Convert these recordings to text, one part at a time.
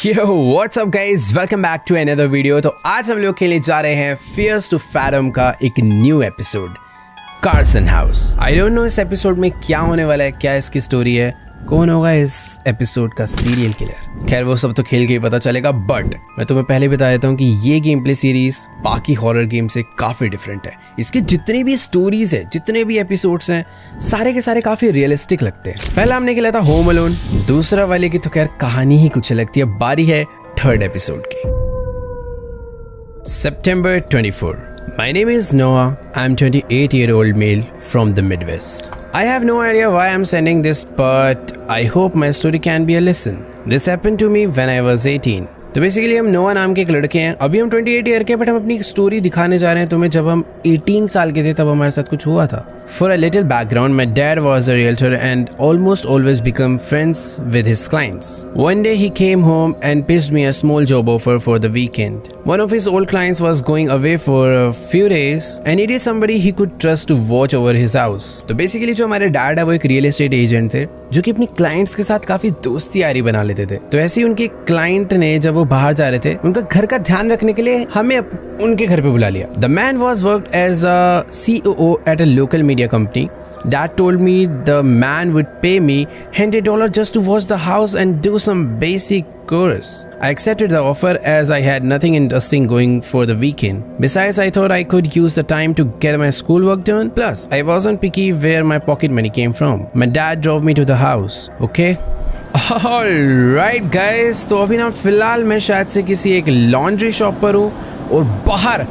Yo, what's up guys? Welcome back to another video। तो आज हम लोग खेलने जा रहे हैं Fears to Fathom का एक new episode Carson house. I don't know इस एपिसोड में क्या होने वाला है, क्या इसकी स्टोरी है, कौन होगा इस एपिसोड का सीरियल किलर। खैर वो सब तो खेल के ही पता चलेगा, बट मैं तुम्हें पहले बता देता हूँ कि ये गेम प्ले सीरीज बाकी हॉरर गेम से काफी डिफरेंट है। इसके जितने भी स्टोरीज है, जितने भी एपिसोड्स हैं, सारे के सारे काफी रियलिस्टिक लगते हैं। पहला हमने खेला था होम अलोन, दूसरा वाले की तो खैर कहानी ही कुछ लगती है। बारी है थर्ड एपिसोड की। September 24. My name is Noah. I'm 28-year-old male from the Midwest. I have no idea why I'm sending this, but I hope my story can be a lesson. This happened to me when I was 18. तो basically हम नोआ नाम के एक लड़के हैं। अभी हम 28 ईयर के, बट हम अपनी स्टोरी दिखाने जा रहे हैं तुम्हें जब हम 18 साल के थे, तब हमारे साथ कुछ हुआ था। For a little background, my dad was a realtor and almost always become friends with his clients. One day he came home and pitched me a small job offer for the weekend. One of his old clients was going away for a few days and needed somebody he could trust to watch over his house. तो basically जो हमारे dad है वो एक real estate agent थे जो कि अपनी क्लाइंट्स के साथ काफी दोस्ती यारी बना लेते थे। तो ऐसे ही उनके क्लाइंट ने जब वो बाहर जा रहे थे, उनका घर का ध्यान रखने के लिए हमें उनके घर पे बुला लिया। The man was worked as a COO at a local media company. Dad told me the man would pay me $100 just to watch the house and do some basic chores. I accepted the offer as I had nothing interesting going for the weekend. Besides, I thought I could use the time to get my schoolwork done. Plus, I wasn't picky where my pocket money came from. My dad drove me to the house. Okay? Alright guys, तो अभी ना फिलहाल मैं शायद से किसी एक laundry shop पर हूँ और बाहर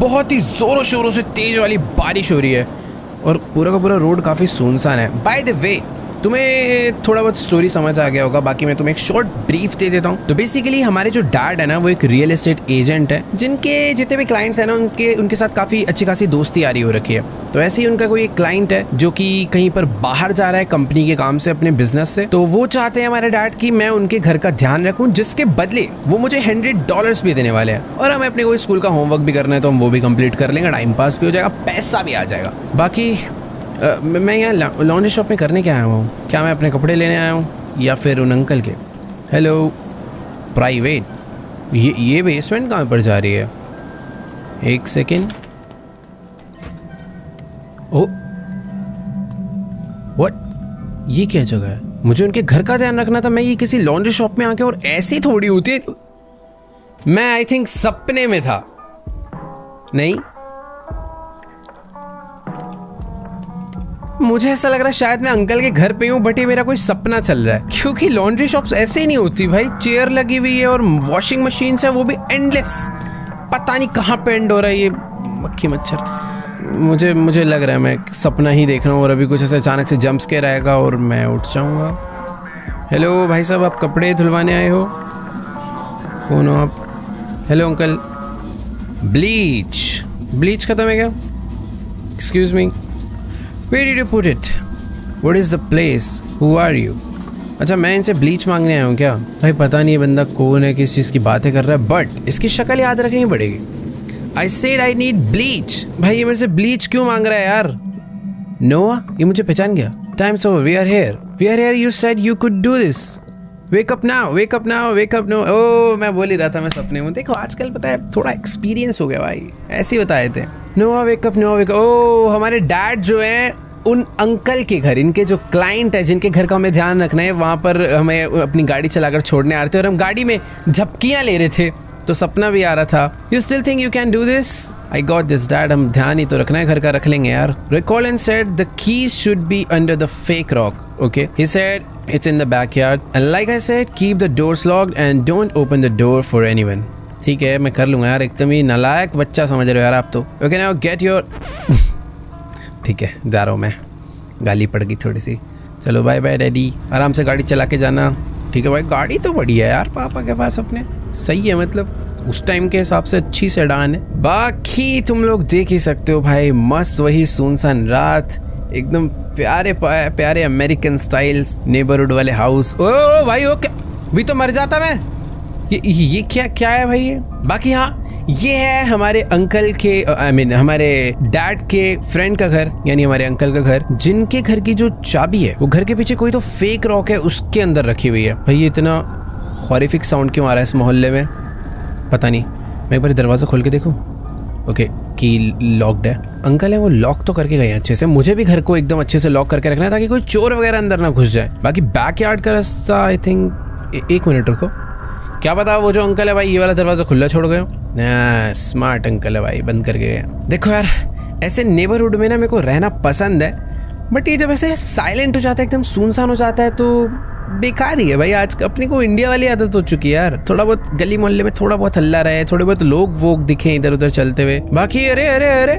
बहुत ही जोरों शोरों से तेज वाली बारिश हो रही है और पूरा का पूरा रोड काफ़ी सुनसान है। बाय द वे, तुम्हें थोड़ा बहुत स्टोरी समझ आ गया होगा, बाकी मैं तुम्हें एक शॉर्ट ब्रीफ दे देता हूँ। तो बेसिकली हमारे जो डैड है ना, वो एक रियल एस्टेट एजेंट है जिनके जितने भी क्लाइंट्स हैं ना, उनके साथ काफ़ी अच्छी खासी दोस्ती यारी हो रखी है। तो ऐसे ही उनका कोई एक क्लाइंट है जो कि कहीं पर बाहर जा रहा है कंपनी के काम से, अपने बिजनेस से। तो वो चाहते हैं हमारे डैड कि मैं उनके घर का ध्यान रखूँ, जिसके बदले वो मुझे $100 भी देने वाले हैं। और हमें अपने कोई स्कूल का होमवर्क भी करना है तो हम वो भी कंप्लीट कर लेंगे, टाइम पास भी हो जाएगा, पैसा भी आ जाएगा। बाकी मैं यहाँ लॉन्ड्री शॉप में करने क्या आया हूँ? क्या मैं अपने कपड़े लेने आया हूँ या फिर उन अंकल के? हेलो प्राइवेट, ये बेसमेंट कहाँ पर जा रही है? एक सेकेंड। ओ व्हाट, ये क्या जगह है? मुझे उनके घर का ध्यान रखना था, मैं ये किसी लॉन्ड्री शॉप में आके, और ऐसी थोड़ी होती है। मैं आई थिंक सपने में था। नहीं, मुझे ऐसा लग रहा है शायद मैं अंकल के घर पे हूँ, बट ये मेरा कोई सपना चल रहा है, क्योंकि लॉन्ड्री शॉप्स ऐसे ही नहीं होती भाई। चेयर लगी हुई है और वॉशिंग मशीन है, वो भी एंडलेस। पता नहीं कहाँ पे एंड हो रहा है ये मक्खी मच्छर। मुझे लग रहा है मैं सपना ही देख रहा हूँ और अभी कुछ ऐसा अचानक से जंप स्केयर आएगा और मैं उठ जाऊँगा। हेलो भाई साहब, आप कपड़े धुलवाने आए हो? कौन हो आप? हेलो अंकल, ब्लीच खत्म है क्या? Excuse me, Where did you put it? What is the place? Who are you? अच्छा, मैं इनसे ब्लीच मांगने आया हूँ क्या? भाई पता नहीं ये बंदा कौन है, किस चीज़ की बातें कर रहा है, बट इसकी शक्ल याद रखनी पड़ेगी। I said I need bleach। भाई ये मेरे से ब्लीच क्यों मांग रहा है यार? नोआ, ये मुझे पहचान गया। Time's over, we are here, you said you could do this। Wake up now, wake up now। ओह, मैं बोल ही रहा था मैं सपने में। देखो आजकल पता है थोड़ा एक्सपीरियंस हो गया भाई, ऐसे ही बताए थे। नोआ वेक अप। ओह, हमारे डैड जो है उन अंकल के घर, इनके जो क्लाइंट है जिनके घर का हमें ध्यान रखना है, वहाँ पर हमें अपनी गाड़ी चलाकर छोड़ने आ रहे थे और हम गाड़ी में झपकियाँ ले रहे थे, तो सपना भी आ रहा था। You still think you can do this? I got this dad, हम ध्यान ही तो रखना है, घर का रख लेंगे यार। Recall and said the keys should be under the fake rock. Okay, he said it's in the backyard and like I said, keep the doors locked and don't open the door for anyone। ठीक है, मैं कर लूँगा यार, एकदम ही नालायक बच्चा समझ रहे हो यार आप तो। ओके नाउ गेट योर ठीक है, जा रहा हूँ मैं, गाली पड़ गई थोड़ी सी। चलो बाय बाय डैडी, आराम से गाड़ी चला के जाना। ठीक है भाई, गाड़ी तो बढ़िया है यार पापा के पास अपने, सही है, मतलब उस टाइम के हिसाब से अच्छी सेडान है। बाकी तुम लोग देख ही सकते हो भाई, मस्त वही सुनसान रात, एकदम प्यारे अमेरिकन स्टाइल्स नेबरहुड वाले हाउस। ओ भाई, ओ क्या, भी तो मर जाता मैं। ये क्या है भाई ये? बाकी हाँ, ये है हमारे अंकल के हमारे डैड के फ्रेंड का घर, यानी हमारे अंकल का घर, जिनके घर की जो चाबी है वो घर के पीछे कोई तो फेक रॉक है उसके अंदर रखी हुई है। भाई ये इतना हॉरिफिक साउंड क्यों आ रहा है इस मोहल्ले में, पता नहीं। मैं एक बार दरवाज़ा खोल के देखूँ। ओके, की लॉक्ड है। अंकल है वो लॉक तो करके गए हैं अच्छे से। मुझे भी घर को एकदम अच्छे से लॉक करके रखना है ताकि कोई चोर वगैरह अंदर ना घुस जाए। बाकी बैकयार्ड का रास्ता आई थिंक, एक मिनट रुको, क्या पता वो जो अंकल है भाई ये वाला दरवाज़ा खुला छोड़ गए हो। स्मार्ट अंकल है भाई, बंद करके गए। देखो यार, ऐसे नेबरहुड में ना मेरे को रहना पसंद है, बट ये जब ऐसे साइलेंट हो जाता है, एकदम सुनसान हो जाता है, तो बेकार ही है भाई। आज अपने को इंडिया वाली आदत हो चुकी है यार, थोड़ा बहुत गली मोहल्ले में थोड़ा बहुत हल्ला रहे, थोड़े बहुत लोग वोग दिखे इधर उधर चलते हुए। बाकी अरे अरे अरे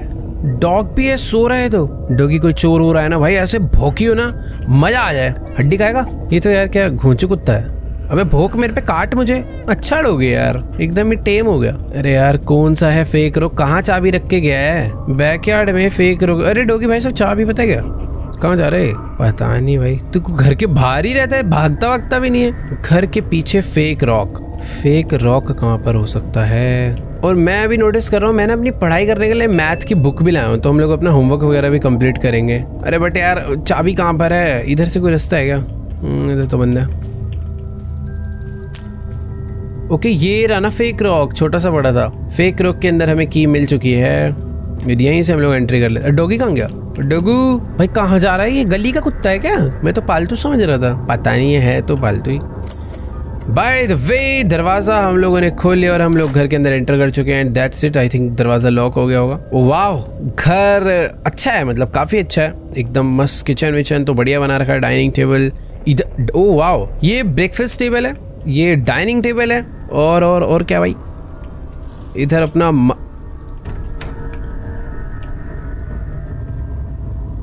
डॉग भी है, सो रहे है तो डॉगी कोई चोर हो रहा है ना भाई, ऐसे भौंकियो ना मजा आ जाए। हड्डी खाएगा ये तो यार, क्या घोंचू कुत्ता है। अबे भोंक मेरे पे, काट मुझे। अच्छा डॉगी यार, एकदम ही टेम हो गया। अरे यार कौन सा है फेक रोक, कहाँ चाबी रख के गया है बैकयार्ड में फेक रोक। अरे डॉगी भाई सब चाबी पता है क्या, कहाँ जा रहे? पता नहीं भाई, तू घर के बाहर ही रहता है, भागता वागता भी नहीं है। घर के पीछे फेक रॉक, फेक रॉक कहाँ पर हो सकता है? और मैं अभी नोटिस कर रहा हूँ, मैंने अपनी पढ़ाई करने के लिए मैथ की बुक भी लाया हूँ, तो हम लोग अपना होमवर्क वगैरह भी कंप्लीट करेंगे। अरे बट यार चाबी कहाँ पर है? इधर से कोई रास्ता है क्या? इधर तो बंद है। ओके ये रहा ना फेक रॉक, छोटा सा बड़ा था। फेक रॉक के अंदर हमें की मिल चुकी है, यहीं से हम लोग एंट्री कर लेते। डॉगी कहाँ गया? डॉगू भाई कहाँ जा रहा है? ये गली का कुत्ता है क्या? मैं तो पालतू समझ रहा था, पता नहीं है तो पालतू ही। बाय द वे दरवाजा हम लोगों ने खोल लिया और हम लोग घर के अंदर एंटर कर चुके हैं। And that's it, I think दरवाजा लॉक हो गया होगा। वाह घर अच्छा है, मतलब काफी अच्छा है, एकदम मस्त। किचन विचन तो बढ़िया बना रखा है, डाइनिंग टेबल इधर। ओ वाह, ये ब्रेकफास्ट टेबल है, ये डाइनिंग टेबल है, और क्या भाई इधर अपना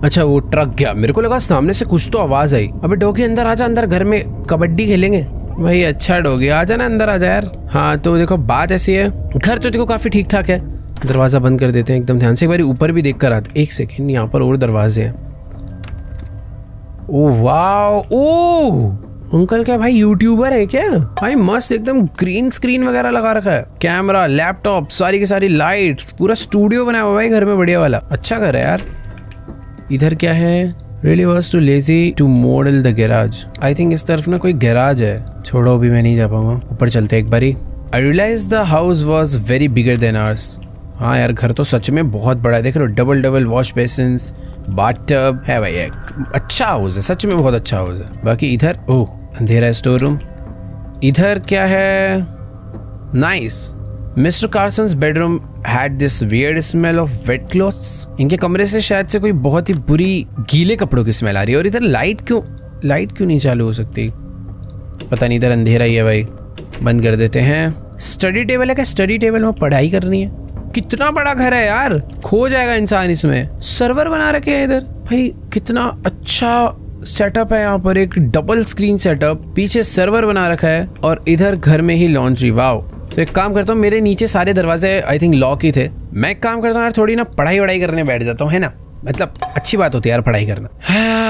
अच्छा वो ट्रक गया, मेरे को लगा सामने से कुछ तो आवाज आई। अबे डॉगी अंदर आजा, अंदर घर में कबड्डी खेलेंगे भाई। अच्छा डॉगी आजा ना, अंदर आजा यार। हाँ तो देखो बात ऐसी है, घर तो देखो काफी ठीक ठाक है। दरवाजा बंद कर देते हैं एकदम ध्यान से, एक बार ऊपर भी देख कर आते। एक सेकेंड, यहाँ पर और दरवाजे हैं। ओ वाह, ओ अंकल क्या भाई यूट्यूबर है क्या भाई? मस्त एकदम ग्रीन स्क्रीन वगैरह लगा रखा है, कैमरा लैपटॉप सारी की सारी लाइट्स, पूरा स्टूडियो बनाया हुआ है घर में, बढ़िया वाला। अच्छा घर है यार। इधर क्या है? Really was too lazy to model the garage. I think इस तरफ ना कोई गैराज है। छोड़ो अभी मैं नहीं जा पाऊंगा, ऊपर चलते एक बारी। I realized the house was very bigger than ours. हाँ यार घर तो सच में बहुत बड़ा है, देख रहे हो, डबल वॉश बेसिन्स, बाथटब है भाई। एक अच्छा हाउस है, सच में बहुत अच्छा हाउस है। बाकी इधर ओह अंधेरा है, स्टोर रूम। इधर क्या है? Nice. Mister Carson's bedroom had this weird smell of wet clothes. इनके कमरे से शायद से कोई बहुत ही बुरी गीले कपड़ों की स्मेल आ रही है। और इधर लाइट क्यों नहीं चालू हो सकती, पता नहीं। इधर अंधेरा ही है भाई, बंद कर देते हैं। स्टडी टेबल है क्या? स्टडी टेबल में पढ़ाई करनी है। कितना बड़ा घर है यार, खो जाएगा इंसान इसमें। सर्वर बना रखे हैं इधर भाई, कितना अच्छा सेटअप है यहाँ पर। एक डबल स्क्रीन सेटअप, पीछे सर्वर बना रखा है, और इधर घर में ही लॉन्ड्री। वाव। तो एक काम करता हूँ, मेरे नीचे सारे दरवाजे आई थिंक लॉक ही थे। मैं एक काम करता हूँ यार, थोड़ी ना पढ़ाई वढ़ाई करने बैठ जाता हूँ, है ना, मतलब अच्छी बात होती है यार पढ़ाई करना।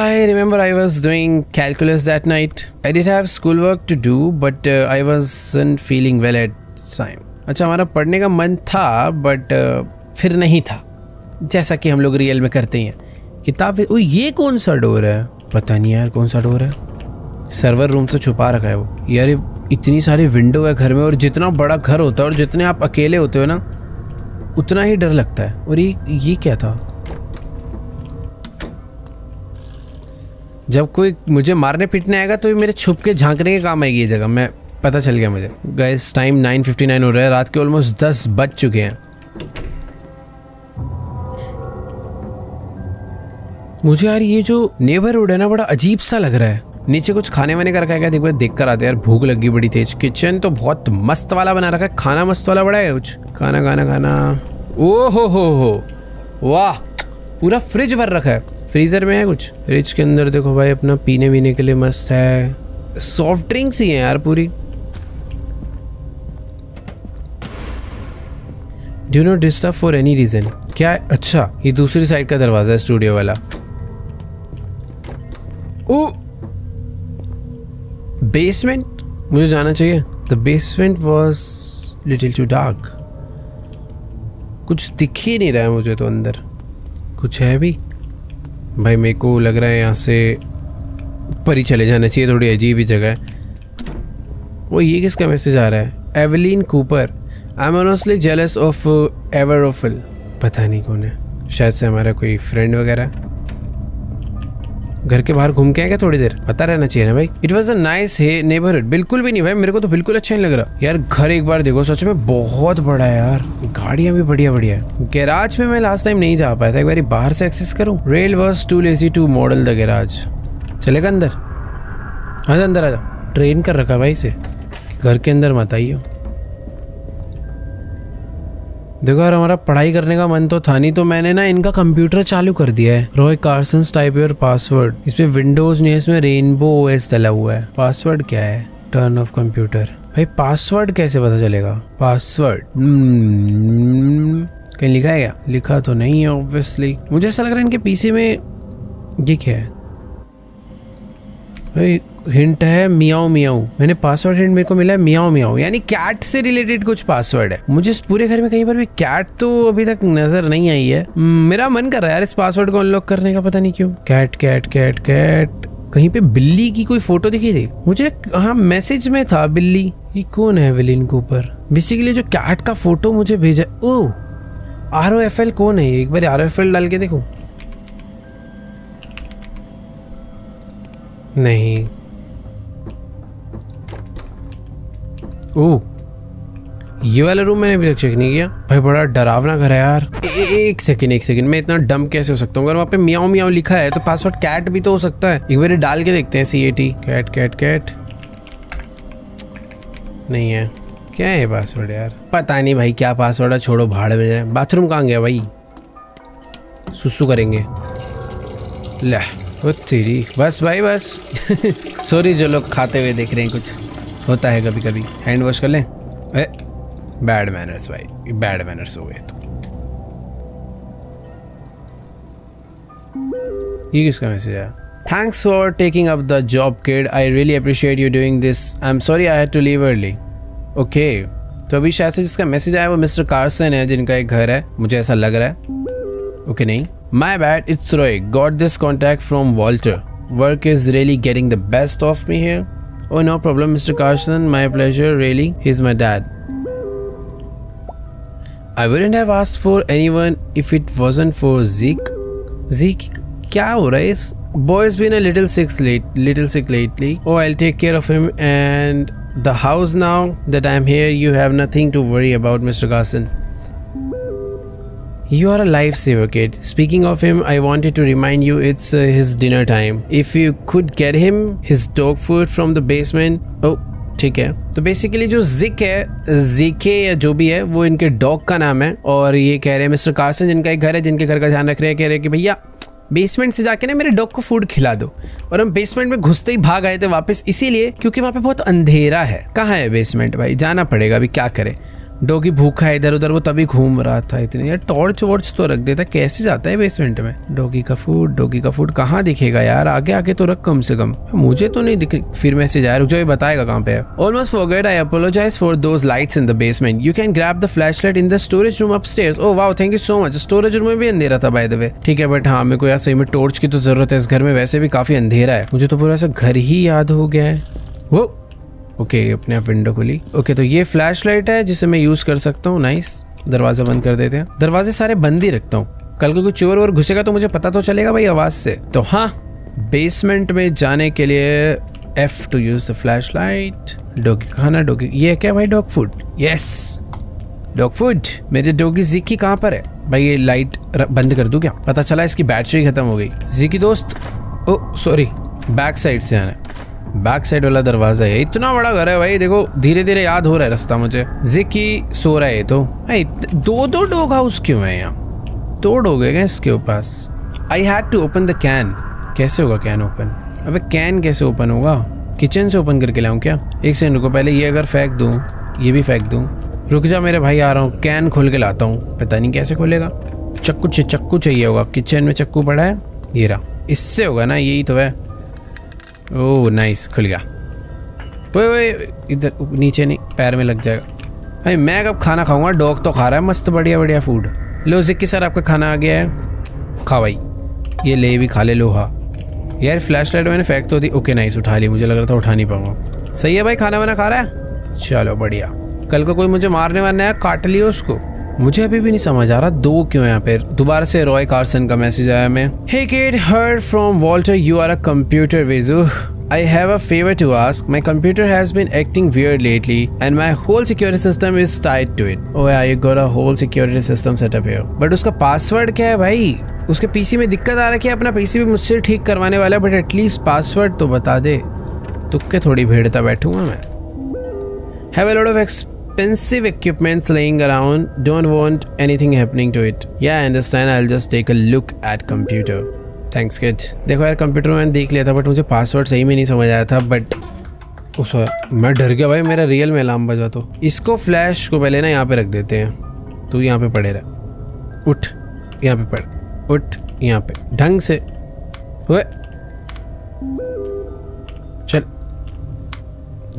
I remember I was doing calculus that night. I did have schoolwork to do, but I wasn't feeling well at the time. अच्छा हमारा पढ़ने का मन था, बट फिर नहीं था, जैसा कि हम लोग रियल में करते हैं। किताब ओ ये कौन सा डोर है? पता नहीं यार कौन सा डोर है। सर्वर रूम से छुपा रखा है वो। यार इतनी सारी विंडो है घर में, और जितना बड़ा घर होता है और जितने आप अकेले होते हो ना, उतना ही डर लगता है। और ये क्या था? जब कोई मुझे मारने पीटने आएगा तो मेरे छुप के झांकने के काम आएगी ये जगह। मैं पता चल गया मुझे। गाइस टाइम 9:59 हो रहा है, रात के ऑलमोस्ट 10 बज चुके हैं। मुझे यार ये जो नेबरहुड है ना, बड़ा अजीब सा लग रहा है। नीचे कुछ खाने वाने का रखा है क्या? देख देख कर आते यार, भूख लगी बड़ी तेज। किचन तो बहुत मस्त वाला बना रखा है, खाना मस्त वाला बड़ा है कुछ। खाना ओ हो वाह, पूरा फ्रिज भर रखा है। फ्रीजर में है कुछ, फ्रिज के अंदर देखो भाई अपना पीने वीने के लिए मस्त है। सॉफ्ट ड्रिंक्स ही है यार पूरी। Do not disturb for any reason. क्या है? अच्छा ये दूसरी साइड का दरवाजा है, स्टूडियो वाला। ओ बेसमेंट, मुझे जाना चाहिए। The basement was little too dark. कुछ दिख ही नहीं रहा है मुझे तो अंदर। कुछ है भी भाई? मेरे को लग रहा है यहाँ से ऊपर ही चले जाना चाहिए, थोड़ी अजीब ही जगह है। वो ये किसका मैसेज आ रहा है? Evelyn Cooper, I am honestly jealous of Everophil. पता नहीं कौन है, शायद से हमारा कोई फ्रेंड वगैरह। घर के बाहर घूम के आएगा थोड़ी देर, पता रहना चाहिए ना भाई। It was a nice neighbourhood. बिल्कुल भी नहीं भाई, मेरे को तो बिल्कुल अच्छा नहीं लग रहा यार। घर एक बार देखो, सच में बहुत बड़ा है यार, गाड़ियां भी बढ़िया बढ़िया है। गैराज में मैं लास्ट टाइम नहीं जा पाया था, एक बार बाहर से एक्सेस करूं। Rail was too lazy to model the garage. चलेगा अंदर? आजा अंदर आजा। ट्रेन कर रखा भाई इसे, घर के अंदर मत आइयो। देखो यार, हमारा पढ़ाई करने का मन तो था नहीं, तो मैंने ना इनका कंप्यूटर चालू कर दिया है। Roy Carson's type your password. इसमें विंडोज नहीं है, इसमें रेनबो ओएस डला हुआ है। पासवर्ड क्या है? Turn off computer. भाई पासवर्ड कैसे पता चलेगा? पासवर्ड कहीं लिखा है क्या? लिखा तो नहीं है ऑब्वियसली। मुझे ऐसा लग रहा है इनके पीसी में ये क्या है भाई? हिंट है मियाओ मियाओ। मैंने पासवर्ड हिंट मेरे को मिला है मियाओ मियाओ, यानी कैट से रिलेटेड कुछ पासवर्ड है। मुझे इस पूरे घर में कहीं पर भी कैट तो अभी तक नजर नहीं आई है। मेरा मन कर रहा है यार इस पासवर्ड को अनलॉक करने का, पता नहीं क्यों। Cat cat cat cat. कहीं पे बिल्ली की कोई फोटो दिखी थी मुझे। हाँ, मैसेज में था बिल्ली। ये कौन है एवलिन कूपर? बेसिकली जो कैट का फोटो मुझे भेजा। ओ ROFL कौन है? एक बार ROFL डाल के देखो। नहीं। ओह, ये वाला रूम मैंने अभी तक चेक नहीं किया। भाई बड़ा डरावना घर है यार। एक सेकंड, मैं इतना डम कैसे हो सकता हूँ? अगर वहाँ पे मियाओ मियाओ लिखा है तो पासवर्ड कैट भी तो हो सकता है। एक बार डाल के देखते हैं। CAT cat cat cat. नहीं है। क्या है पासवर्ड यार? पता नहीं भाई क्या पासवर्ड है, छोड़ो भाड़ में जाए। बाथरूम कहाँ गया भाई? सुसु करेंगे। ले वो तेरी, बस भाई बस। सॉरी जो लोग खाते हुए देख रहे हैं, कुछ होता है कभी कभी। हैंड वॉश कर लें। बैड मैनर्स भाई, बैड मैनर्स हो गए। तो ये किसका मैसेज है? Thanks for taking up the job kid, I really appreciate you doing this, I am sorry I had to leave early. Okay, तो अभी शायद से जिसका मैसेज आया वो मिस्टर कार्सन है, जिनका एक घर है, मुझे ऐसा लग रहा है। ओके नहीं, my bad, it's Roy, got this contact from Walter, work is really getting the best of me here. Oh, no problem, Mr. Carson. My pleasure, really. He's my dad. I wouldn't have asked for anyone if it wasn't for Zeke. Zeke, क्या हो रहा है? इस boy's been a little sick lately. Oh, I'll take care of him and the house now that I'm here. You have nothing to worry about, Mr. Carson. You are a lifesaver, kid. Speaking of him, I wanted to remind you it's his dinner time. If you could get him his dog food from the basement. Oh, ठीक है। तो basically जो जिक है, GK या जो भी है, वो इनके डॉग का नाम है। और ये कह रहे हैं मिस्टर कार्सन, जिनका एक घर है, जिनके घर का ध्यान रख रहे हैं, कह रहे हैं कि भैया बेसमेंट से जाके ना मेरे डॉग को फूड खिला दो। और हम बेसमेंट में घुसते ही भाग आए थे वापस, इसीलिए क्योंकि वहाँ पे बहुत अंधेरा है। कहाँ है बेसमेंट भाई? जाना पड़ेगा, अभी क्या करे। डॉगी भूखा है इधर उधर, वो तभी घूम रहा था इतने। यार टॉर्च वॉर्च तो रख देता, कैसे जाता है बेसमेंट में? डॉगी का फूड कहाँ दिखेगा यार? आगे आगे तो रख कम से कम। मुझे तो नहीं दिख। फिर मैसेज आया, रुक जाओ, बताएगा कहाँ पे है। Almost forget, I apologise for those lights in the basement. You can grab the flashlight in the storage room upstairs. Oh wow, thank you so much. Storage room में भी अंधेरा था बाय द वे। ठीक है, बट हाँ, मेरे को यार सही में टॉर्च की तो जरूरत है। इस घर में वैसे भी काफी अंधेरा है। मुझे तो पूरा ऐसा घर ही याद हो गया है। वो ओके, अपने आप विंडो खुली। ओके, तो ये फ्लैश लाइट है जिसे मैं यूज कर सकता हूँ। नाइस। दरवाजा बंद कर देते हैं। दरवाजे सारे बंद ही रखता हूँ, कल को कोई चोर और घुसेगा तो मुझे पता तो चलेगा भाई आवाज से। तो हाँ, बेसमेंट में जाने के लिए F to use the flash light. Doggy खाना, डॉगी ये क्या भाई? Dog food. Yes, dog food. मेरे डॉगी जिकी कहाँ पर है भाई? ये लाइट बंद कर दूं क्या? पता चला इसकी बैटरी खत्म हो गई। जिकी दोस्त, ओ सॉरी, बैक साइड से आना। बैक साइड वाला दरवाजा है। इतना बड़ा घर है भाई, देखो धीरे धीरे याद हो रहा है रास्ता मुझे। जिकी सो रहा है तो भाई। दो डॉग हाउस क्यों है यहाँ? 2 डॉग है क्या इसके पास? I had to open the can. कैसे होगा कैन ओपन? अबे कैन कैसे ओपन होगा? किचन से ओपन करके लाऊं क्या? एक सेकंड रुको, पहले ये अगर फेंक दूं, ये भी फेंक दूं। रुक जा मेरे भाई, आ रहा हूँ। कैन खोल के लाता हूँ। पता नहीं कैसे खोलेगा। चक्कू चाहिए होगा। किचन में चक्कू पड़ा है, ये रहा। इससे होगा ना, यही तो है। ओह नाइस, खुल गया। ओए इधर नीचे नहीं, पैर में लग जाएगा भाई। मैं कब खाना खाऊंगा? डॉग तो खा रहा है मस्त बढ़िया बढ़िया फूड। लो जिक्की सर, आपका खाना आ गया है, खा भाई। ये ले भी खा ले। लो हाँ यार, फ्लैश लाइट मैंने फेंक तो दी। ओके नाइस, उठा ली। मुझे लग रहा था उठा नहीं पाऊंगा। सही है भाई, खाना वाना खा रहा है? चलो बढ़िया। कल को कोई मुझे मारने वारने आया, काट लियो उसको। मुझे अभी भी नहीं समझ आ रहा दो क्यों यहाँ पे। दोबारा से रॉय कार्सन का मैसेज आया मैं। Hey kid, heard from Walter you are a computer whiz. I have a favor to ask. My computer has been acting weird lately and my whole security system is tied to it. Oh yeah, you got a whole security system set up here. But उसका password क्या है भाई? उसके PC में दिक्कत आ रही है, अपना पीसी भी मुझसे ठीक करवाने वाला है, बट एटलीस्ट पासवर्ड तो बता दे। तुक्के थोड़ी भेड़ता बैठूंगा मैं। Have a lot of expensive equipments laying around. Don't want anything happening to it. Yeah, I understand. I'll just take a look at computer. Thanks kid. देखो यार, कंप्यूटर में मैंने देख लिया था बट मुझे पासवर्ड सही में नहीं समझ आया था। बट उस मैं डर गया भाई, मेरा रियल में अलार्म बजा। तो इसको फ्लैश को पहले ना यहाँ पे रख देते हैं। तू यहाँ पे पड़े रह, उठ यहाँ पे पड़, उठ यहाँ पे ढंग से। चल,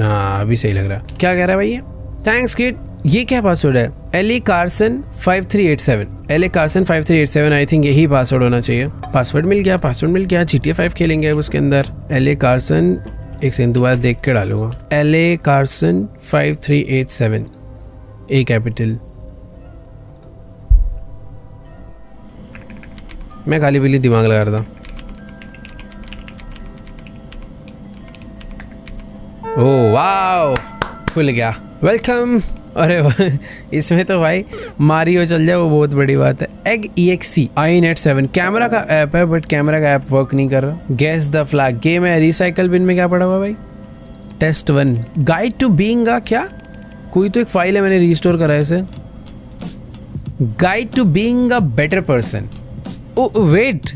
हाँ अभी सही लग रहा। क्या कह रहा है भाई ये? Thanks kid. ये क्या पासवर्ड है? Ellie Carson 5387। Ellie Carson 5387, I think यही पासवर्ड होना चाहिए। पासवर्ड मिल गया, पासवर्ड मिल गया। GTA 5 खेलेंगे उसके अंदर। एली कार्सन, एक सेकंड दोबारा देख के डालूंगा। एली कार्सन 5387, ए कैपिटल। मैं खाली पीली दिमाग लगा रहा था। ओह वाओ, खुल गया। वेलकम। अरे इसमें तो भाई मारियो चल जाए वो बहुत बड़ी बात है। एग EXE iNet 7 कैमरा का ऐप है बट कैमरा का ऐप वर्क नहीं कर रहा। गेस द फ्लैग गेम है। रिसाइकल बिन में क्या पड़ा हुआ भाई? टेस्ट 1 गाइड टू बीइंग का क्या? कोई तो एक फाइल है, मैंने रिस्टोर करा है इसे। Guide to being a better person. Oh wait,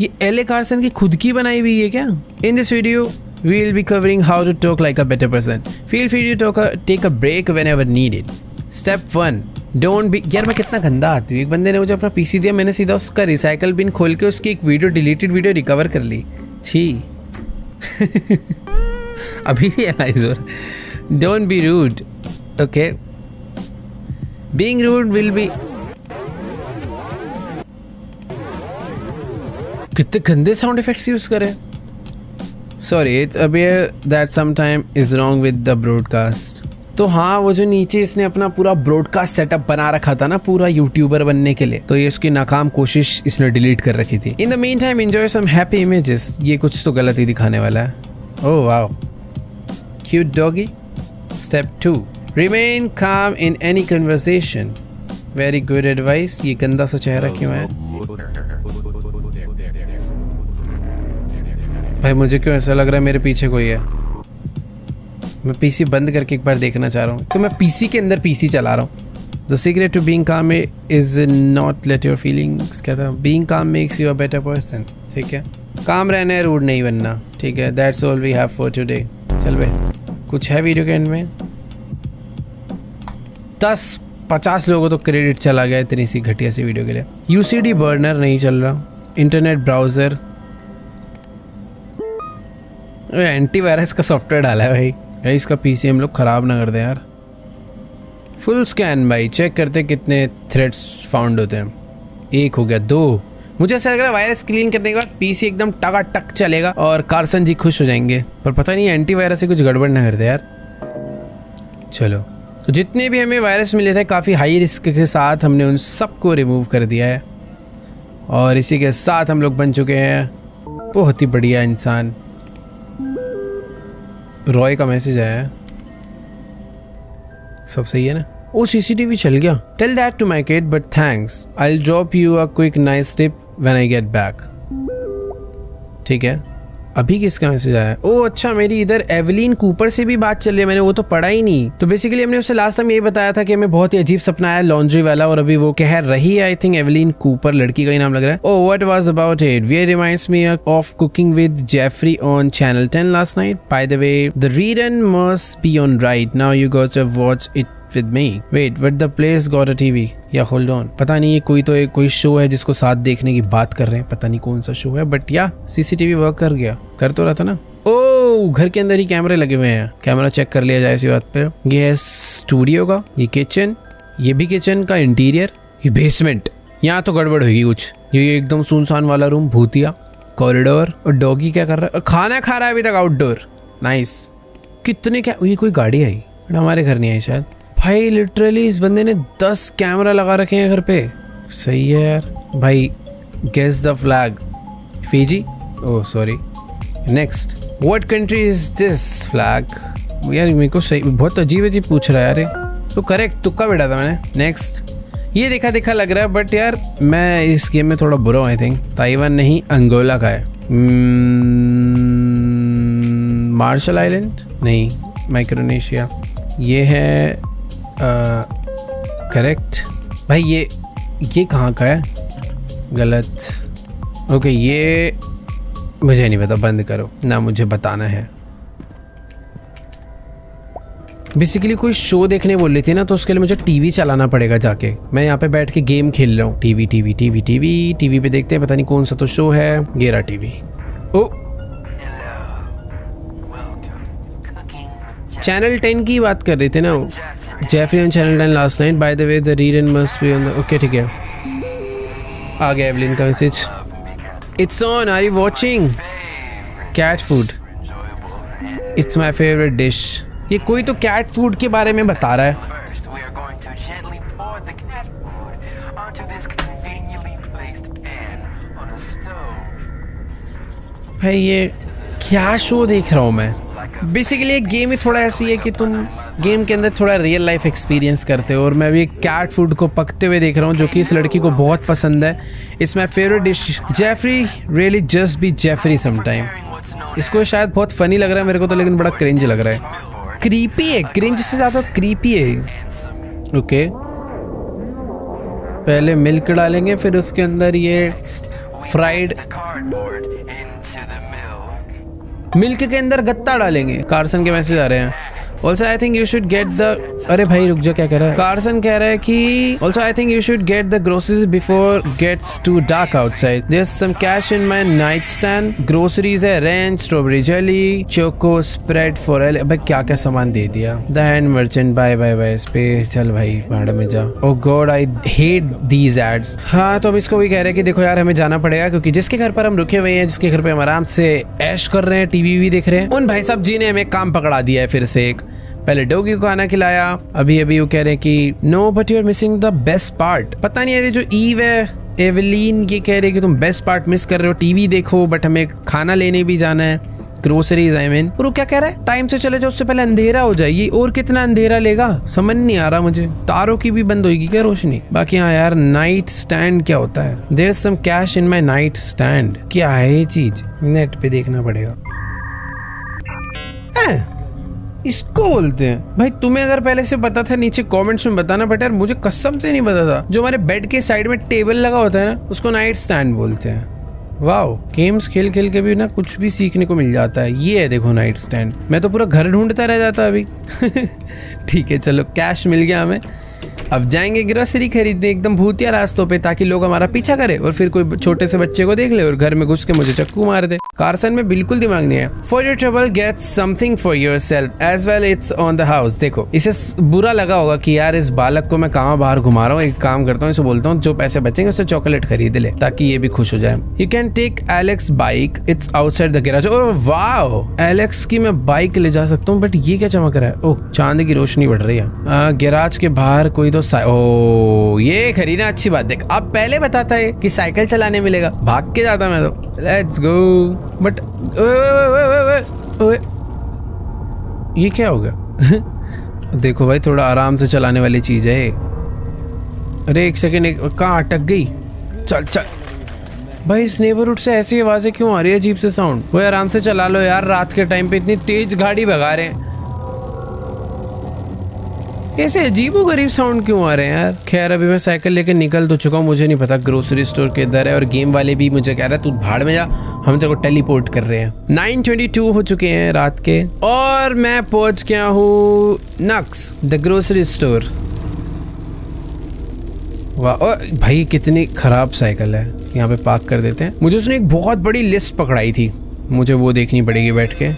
ये एले कार्सन की खुद की बनाई हुई है क्या? In this video we will be covering how to talk like a better person. Feel free to take a break whenever needed. Step 1 don't be। यार मैं कितना गंदा आती हूँ। एक बंदे ने मुझे अपना पीसी दिया, मैंने सीधा उसका रिसाइकल बिन खोल के उसकी एक वीडियो, डिलीटेड वीडियो रिकवर कर ली। छी अभी रियलाइज हो रहा। Don't be rude, okay? Being rude will be. कितने गंदे साउंड इफेक्ट्स यूज करे। Sorry, it appear that sometime is wrong with the broadcast. तो हाँ, वो जो नीचे इसने अपना पूरा ब्रॉडकास्ट सेटअप बना रखा था ना पूरा यूट्यूबर बनने के लिए, तो ये उसकी नाकाम कोशिश इसने डिलीट कर रखी थी। In the mean time enjoy some happy images. ये कुछ तो गलत ही दिखाने वाला है। Oh wow, cute doggy. Step 2 remain calm in any conversation. Very good advice. ये गंदा सा चेहरा क्यों है भाई? मुझे क्यों ऐसा लग रहा है मेरे पीछे कोई है। मैं पीसी बंद करके एक बार देखना चाह रहा हूँ। तो मैं पीसी के अंदर पीसी चला रहा हूँ। The secret to being calm is not let your feelings, क्या था? Being calm makes you a better person. ठीक है, काम रहना है, रूड नहीं बनना। ठीक है, that's all we have for today. चल भाई, कुछ है वीडियो के एंड में? 10-50 लोगों तो क्रेडिट चला गया इतनी सी घटिया सी वीडियो के लिए। UCD बर्नर नहीं चल रहा। इंटरनेट ब्राउजर, एंटीवायरस का सॉफ्टवेयर डाला है भाई। इसका पीसी हम लोग खराब ना कर दे यार। फुल स्कैन भाई, चेक करते कितने थ्रेड्स फाउंड होते हैं। 1 हो गया, 2। मुझे ऐसा लग रहा है वायरस क्लीन करने के बाद पीसी एकदम टकाटक चलेगा और कार्सन जी खुश हो जाएंगे, पर पता नहीं एंटीवायरस से कुछ गड़बड़ ना कर दे यार। चलो, तो जितने भी हमें वायरस मिले थे काफ़ी हाई रिस्क के साथ हमने उन सबको रिमूव कर दिया है और इसी के साथ हम लोग बन चुके हैं बहुत ही बढ़िया इंसान। रॉय का मैसेज आया है, सब सही है ना? ओ CCTV चल गया। Tell that to my kid but thanks, I will drop you a quick nice tip when I get back. ठीक है, अभी किसका मैसेज आया? ओ अच्छा, मेरी इधर एवलिन कूपर से भी बात चल रही है, मैंने वो तो पढ़ा ही नहीं। तो बेसिकली हमने उससे लास्ट टाइम यही बताया था कि हमें बहुत ही अजीब सपना आया लॉन्ड्री वाला, और अभी वो कह रही है, आई थिंक एवलिन कूपर लड़की का ही नाम लग रहा है। Oh what was about it? We reminds me of cooking with Jeffrey on channel 10 last night. By the way the rerun must be on right now, you got to watch it with me. Wait, but the place got a TV. Yeah, hold on. पता नहीं ये कोई show है जिसको साथ देखने की बात कर रहे हैं, पता नहीं कौन सा शो है, बट या CCTV वर्क कर गया, कर तो रहा था ना। ओ घर के अंदर ही कैमरे लगे हुए हैं, कैमरा चेक कर लिया जाए इसी बात पे। ये है स्टूडियो का, ये किचन, ये भी किचन का इंटीरियर, ये बेसमेंट। यहाँ तो गड़बड़ होगी कुछ। ये एकदम सुनसान वाला रूम, भूतिया कॉरिडोर। और डॉगी क्या कर रहा है? खाना खा रहा है अभी तक आउटडोर। नाइस। कितने क्या, ये कोई गाड़ी आई बट हमारे घर नहीं आई शायद। भाई लिटरली इस बंदे ने 10 कैमरा लगा रखे हैं घर पे। सही है यार भाई। Guess the flag. Fiji? Oh sorry. Next, what country is this flag? यार मेरे को सही बहुत अजीब अजीब पूछ रहा है यार। तो करेक्ट तुक्का बैठा था मैंने। नेक्स्ट, ये देखा देखा लग रहा है बट यार मैं इस गेम में थोड़ा बुरा हूँ। आई थिंक ताइवान नहीं, अंगोला का है। मार्शल आइलैंड नहीं, माइक्रोनेशिया। ये है करेक्ट। भाई ये कहाँ का है? गलत। ओके ये मुझे नहीं पता, बंद करो ना, मुझे बताना है। बेसिकली कोई शो देखने बोल रही थी ना, तो उसके लिए मुझे टीवी चलाना पड़ेगा जाके। मैं यहाँ पे बैठ के गेम खेल रहा हूँ। टीवी पे देखते हैं, पता नहीं कौन सा तो शो है। गेरा टीवी। ओ चैनल 10 की बात कर रहे थे ना वो। Jeffrey on channel 10 last night, by the way the rerun must be on the. Okay ठीक है, आ गया एवलिन का message. It's on, are you watching? Cat food, it's my favourite dish. ये कोई तो कैट फूड के बारे में बता रहा है। भाई ये क्या शो देख रहा हूँ मैं? बेसिकली एक गेम ही थोड़ा ऐसी है कि तुम गेम के अंदर थोड़ा रियल लाइफ एक्सपीरियंस करते हो, और मैं भी कैट फूड को पकते हुए देख रहा हूँ जो कि इस लड़की को बहुत पसंद है। It's my favourite dish. Jeffrey really just be Jeffrey sometime. इसको शायद बहुत फनी लग रहा है मेरे को तो, लेकिन बड़ा क्रिंज लग रहा है। क्रीपी है, क्रिंज से ज़्यादा क्रीपी है। ओके पहले मिल्क डालेंगे, फिर उसके अंदर ये फ्राइड मिल्क के अंदर गत्ता डालेंगे। कार्सन के मैसेज आ रहे हैं। Also I think you should get the, अरे भाई रुक जा, क्या कह रहा है? कार्सन कह रहा है कि also I think you should get the groceries before gets too dark outside. There is some cash in my night stand. Groceries है ranch, strawberry jelly, choco spread for Al. भाई क्या क्या सामान दे दिया। The hand merchant, bye bye bye. इस पे चल भाई भाड़ में जा। Oh God I hate these ads. हाँ तो अब इसको भी कह रहे हैं कि देखो यार हमें जाना पड़ेगा, क्योंकि जिसके घर पर हम रुके हुए हैं, जिसके घर पे हम आराम से ऐश कर रहे हैं, टीवी भी देख रहे हैं, उन भाई साहब जी ने हमें काम पकड़ा दिया है फिर से। एक पहले डॉगी को खाना खिलाया, अभी वो कह रहे हैं कि no but you are missing the best part. पता नहीं यार, जो ईव है एवलीन ये कह रहे हैं कि तुम बेस्ट पार्ट मिस कर रहे हो। टीवी देखो बट हमें खाना लेने भी जाना है, ग्रोसरीज आई मीन। और वो क्या कह रहा है? टाइम से चले जाओ, उससे पहले अंधेरा हो जाएगी। और कितना अंधेरा लेगा समझ नहीं आ रहा मुझे। तारों की भी बंद होगी क्या रोशनी? बाकी हाँ यार, नाइट स्टैंड क्या होता है? There is some cash in my night stand. क्या है ये चीज? नेट पे देखना पड़ेगा। इसको बोलते हैं। भाई तुम्हें अगर पहले से पता था नीचे कमेंट्स में बताना, बट यार मुझे कसम से नहीं पता था। जो हमारे बेड के साइड में टेबल लगा होता है ना, उसको नाइट स्टैंड बोलते हैं। वाओ, गेम्स खेल खेल के भी ना कुछ भी सीखने को मिल जाता है। ये है देखो नाइट स्टैंड। मैं तो पूरा घर ढूंढता रह जाता अभी। ठीक है चलो, कैश मिल गया हमें। अब जाएंगे ग्रोसरी खरीदने एकदम भूतिया रास्तों पे, ताकि लोग हमारा पीछा करे और फिर कोई छोटे से बच्चे को देख ले और घर में घुस के मुझे चक्कू मार दे। कार्सन में बिल्कुल दिमाग नहीं है। For your trouble get something for yourself as well, it's on the house. देखो इसे बुरा लगा होगा कि यार इस बालक को मैं कहाँ बाहर घुमा रहा हूँ। एक काम करता हूँ, इसे बोलता हूँ जो पैसे बचेंगे उससे चॉकलेट खरीद ले, ताकि ये भी खुश हो जाए। You can take Alex bike, it's outside the garage. Oh wow, Alex की मैं बाइक ले जा सकता हूँ, बट ये क्या चमक रहा है? ओह चांद की रोशनी बढ़ रही है। गैराज के बाहर कोई तो ओ ये खरीदना अच्छी बात। देख अब पहले बताता है कि साइकिल चलाने मिलेगा, भाग के जाता मैं तो। Let's go. बट ये क्या हो गया? देखो भाई थोड़ा आराम से चलाने वाली चीज है। अरे एक सेकेंड, कहाँ अटक गई? चल चल भाई, इस नेबरहुड से ऐसी आवाजें क्यों आ रही है? अजीब से साउंड। वो आराम से चला लो यार, रात के टाइम पे इतनी तेज गाड़ी भगा रहे हैं। ऐसे अजीबो गरीब साउंड क्यों आ रहे हैं यार? खैर अभी मैं साइकिल लेके निकल तो चुका हूँ, मुझे नहीं पता ग्रोसरी स्टोर किधर है। और गेम वाले भी मुझे कह रहा है तू भाड़ में जा, हम तेरे को टेलीपोर्ट कर रहे हैं। 9:22 हो चुके हैं रात के, और मैं पहुंच गया हूँ नक्स द ग्रोसरी स्टोर। वाह भाई कितनी खराब साइकिल है, यहाँ पे पार्क कर देते हैं। मुझे उसने एक बहुत बड़ी लिस्ट पकड़ाई थी, मुझे वो देखनी पड़ेगी बैठ के।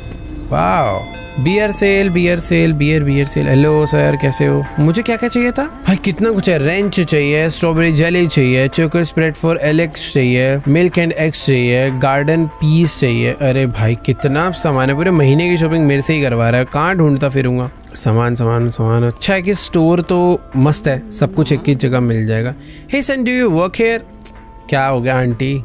वाह beer sale, beer sale, beer sale. Hello sir, कैसे हो? मुझे क्या क्या चाहिए था भाई? कितना कुछ है। रेंच चाहिए, स्ट्रॉबेरी जेली चाहिए, चोको स्प्रेड फॉर एलेक्स चाहिए, मिल्क एंड एग्स चाहिए, गार्डन पीस चाहिए। अरे भाई कितना सामान है, पूरे महीने की शॉपिंग मेरे से ही करवा रहा है। कहाँ ढूंढता फिरूंगा सामान सामान सामान। अच्छा है कि स्टोर तो मस्त है, सब कुछ एक ही जगह मिल जाएगा। हे सन, डू यू वर्क हियर? क्या हो गया aunty?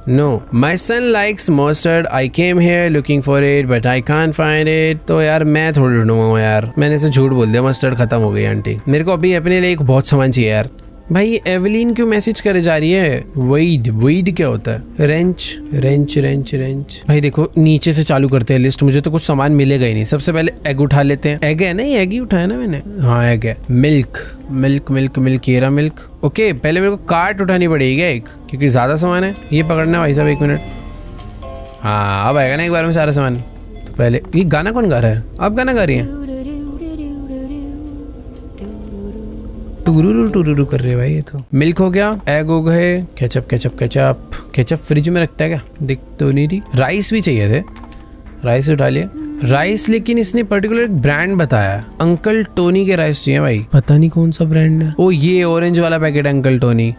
No, my son likes mustard. I came here looking for it, but I can't find it. तो यार मैं थोड़ी ढूंढूंगा यार, मैंने से झूठ बोल दिया, मस्टर्ड खत्म हो गई आंटी। मेरे को अभी अपने लिए एक बहुत सामान चाहिए यार। भाई ये एवलीन क्यों मैसेज करे जा रही है? वेड क्या होता है? Wrench wrench wrench wrench. भाई देखो नीचे से चालू करते हैं लिस्ट, मुझे तो कुछ सामान मिलेगा ही नहीं। सबसे पहले एग उठा लेते हैं। एग है ना, ये एग ही उठाया ना मैंने। हाँ एग है। मिल्क मिल्क मिल्क मिल्क, येरा मिल्क। ओके पहले मेरे को कार्ट उठानी पड़ेगी क्या एक, क्योंकि ज्यादा सामान है। ये पकड़ना भाई साहब, 1 मिनट। हाँ अब आएगा ना एक बार में सारा सामान। तो पहले ये गाना कौन गा रहा है? आप गाना गा रही हैं? टूरू टूरू कर रहे भाई। ये तो मिल्क हो गया, एग हो गए, ketchup ketchup ketchup. Ketchup fridge में रखता है क्या? दिख तो नहीं रही। राइस भी चाहिए थे, राइस उठा लिया। राइस लेकिन इसने पर्टिकुलर एक ब्रांड बताया, अंकल टोनी के राइस चाहिए भाई। पता नहीं कौन सा ब्रांड है। ओ ये ऑरेंज वाला पैकेट अंकल टोनी।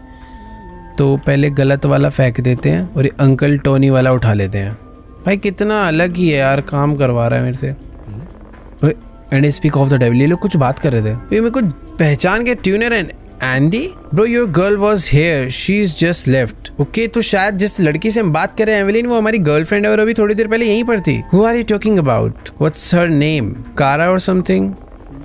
तो पहले गलत वाला फेंक देते हैं और अंकल टोनी वाला उठा लेते हैं। भाई कितना अलग ही है यार, काम करवा रहा है मेरे से। And speak of the devil, ये लोग कुछ बात कर रहे थे। ये मेरे को पहचान के tuner and Andy bro, your girl was here, she is just left. Okay तो शायद जिस लड़की से हम बात कर रहे हैं एवेलिन, वो हमारी गर्लफ्रेंड है और अभी थोड़ी देर पहले यहीं पर थी। Who are you talking about? What's her name? Kara और something?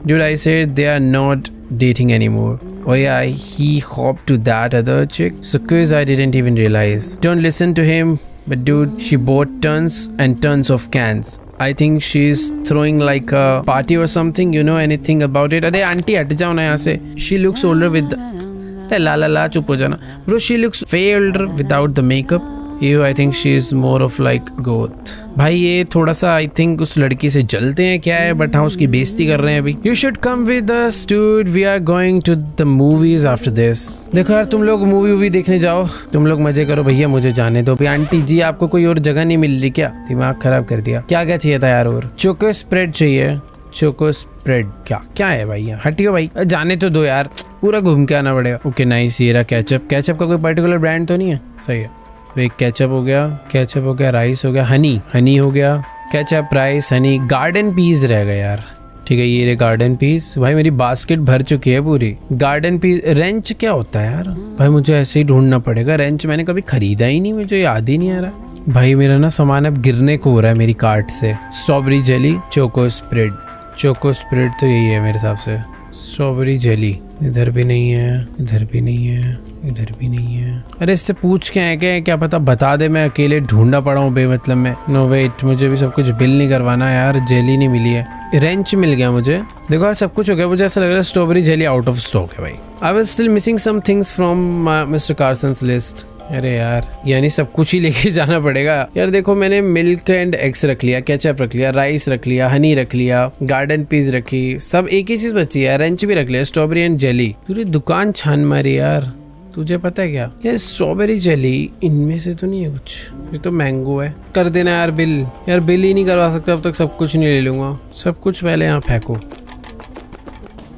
Dude, I said they are not dating anymore. Oh yeah, he hopped to that other chick. So cause I didn't even realize. Don't listen to him. But dude, she bought tons and tons of cans. I think she's throwing like a party or something. You know anything about it? अरे aunty हट जाओ ना यहाँ से. She looks older with the ला चुप हो जाना. Bro, she looks way older without the makeup. You, I think she is more of like goth. भाई ये थोड़ा सा I think उस लड़की से जलते हैं क्या है, बट हाँ उसकी बेइज्जती कर रहे हैं अभी। You should come with us, dude. We are going to the movies after this. देखो यार तुम लोग मूवी देखने जाओ, तुम लोग मजे करो भैया, मुझे जाने दो। आंटी जी आपको कोई और जगह नहीं मिल रही क्या? दिमाग खराब कर दिया। क्या क्या चाहिए था यार? और चोको स्प्रेड चाहिए। चोको स्प्रेड क्या है भाई? यहाँ हटियो भाई, जाने तो दो यार, पूरा घूम के आना पड़ेगा। Okay nice. ये रहा केचप। केचप का कोई पर्टिकुलर ब्रांड तो नहीं है? सही है। तो एक केचप हो गया, राइस हो गया, हनी हो गया, ketchup, rice, honey. Garden peas रह गया यार। ठीक है ये रे गार्डन पीस। भाई मेरी बास्केट भर चुकी है पूरी। Garden piece. रेंच क्या होता है यार? भाई मुझे ऐसे ही ढूंढना पड़ेगा। रेंच मैंने कभी खरीदा ही नहीं, मुझे याद ही नहीं आ रहा। भाई मेरा ना सामान अब गिरने को हो रहा है मेरी कार्ट से। स्ट्रॉबेरी जेली, चोको स्प्रेड तो यही है मेरे हिसाब से। स्ट्रॉबेरी जेली इधर भी नहीं है, इधर भी नहीं है, इधर भी नहीं है। अरे इससे पूछ के आए क्या पता बता दे, मैं अकेले ढूंढना पड़ा हूँ बेमतलब में। नो वेट, मुझे भी सब कुछ बिल नहीं करवाना यार। जेली नहीं मिली है। रेंच मिल गया मुझे। देखो यार सब कुछ हो गया। मुझे ऐसा लग रहा है strawberry jelly out of stock है भाई। I was still missing some things from mister Carson's list. अरे यार यानी सब कुछ ही लेके जाना पड़ेगा यार। देखो मैंने मिल्क एंड एग्स रख लिया, केचप रख लिया, राइस रख लिया, हनी रख लिया, गार्डन पीस रखी, सब एक ही चीज बची है। रेंच भी रख लिया, स्ट्रॉबेरी एंड जेली। पूरी दुकान छान मारी यार। तुझे पता है क्या यार, स्ट्रॉबेरी जेली इनमें से तो नहीं है कुछ। ये तो मैंगो है। कर देना यार बिल। यार बिल ही नहीं करवा सकता अब तक, सब कुछ नहीं ले लूंगा। सब कुछ पहले यहाँ फेंको।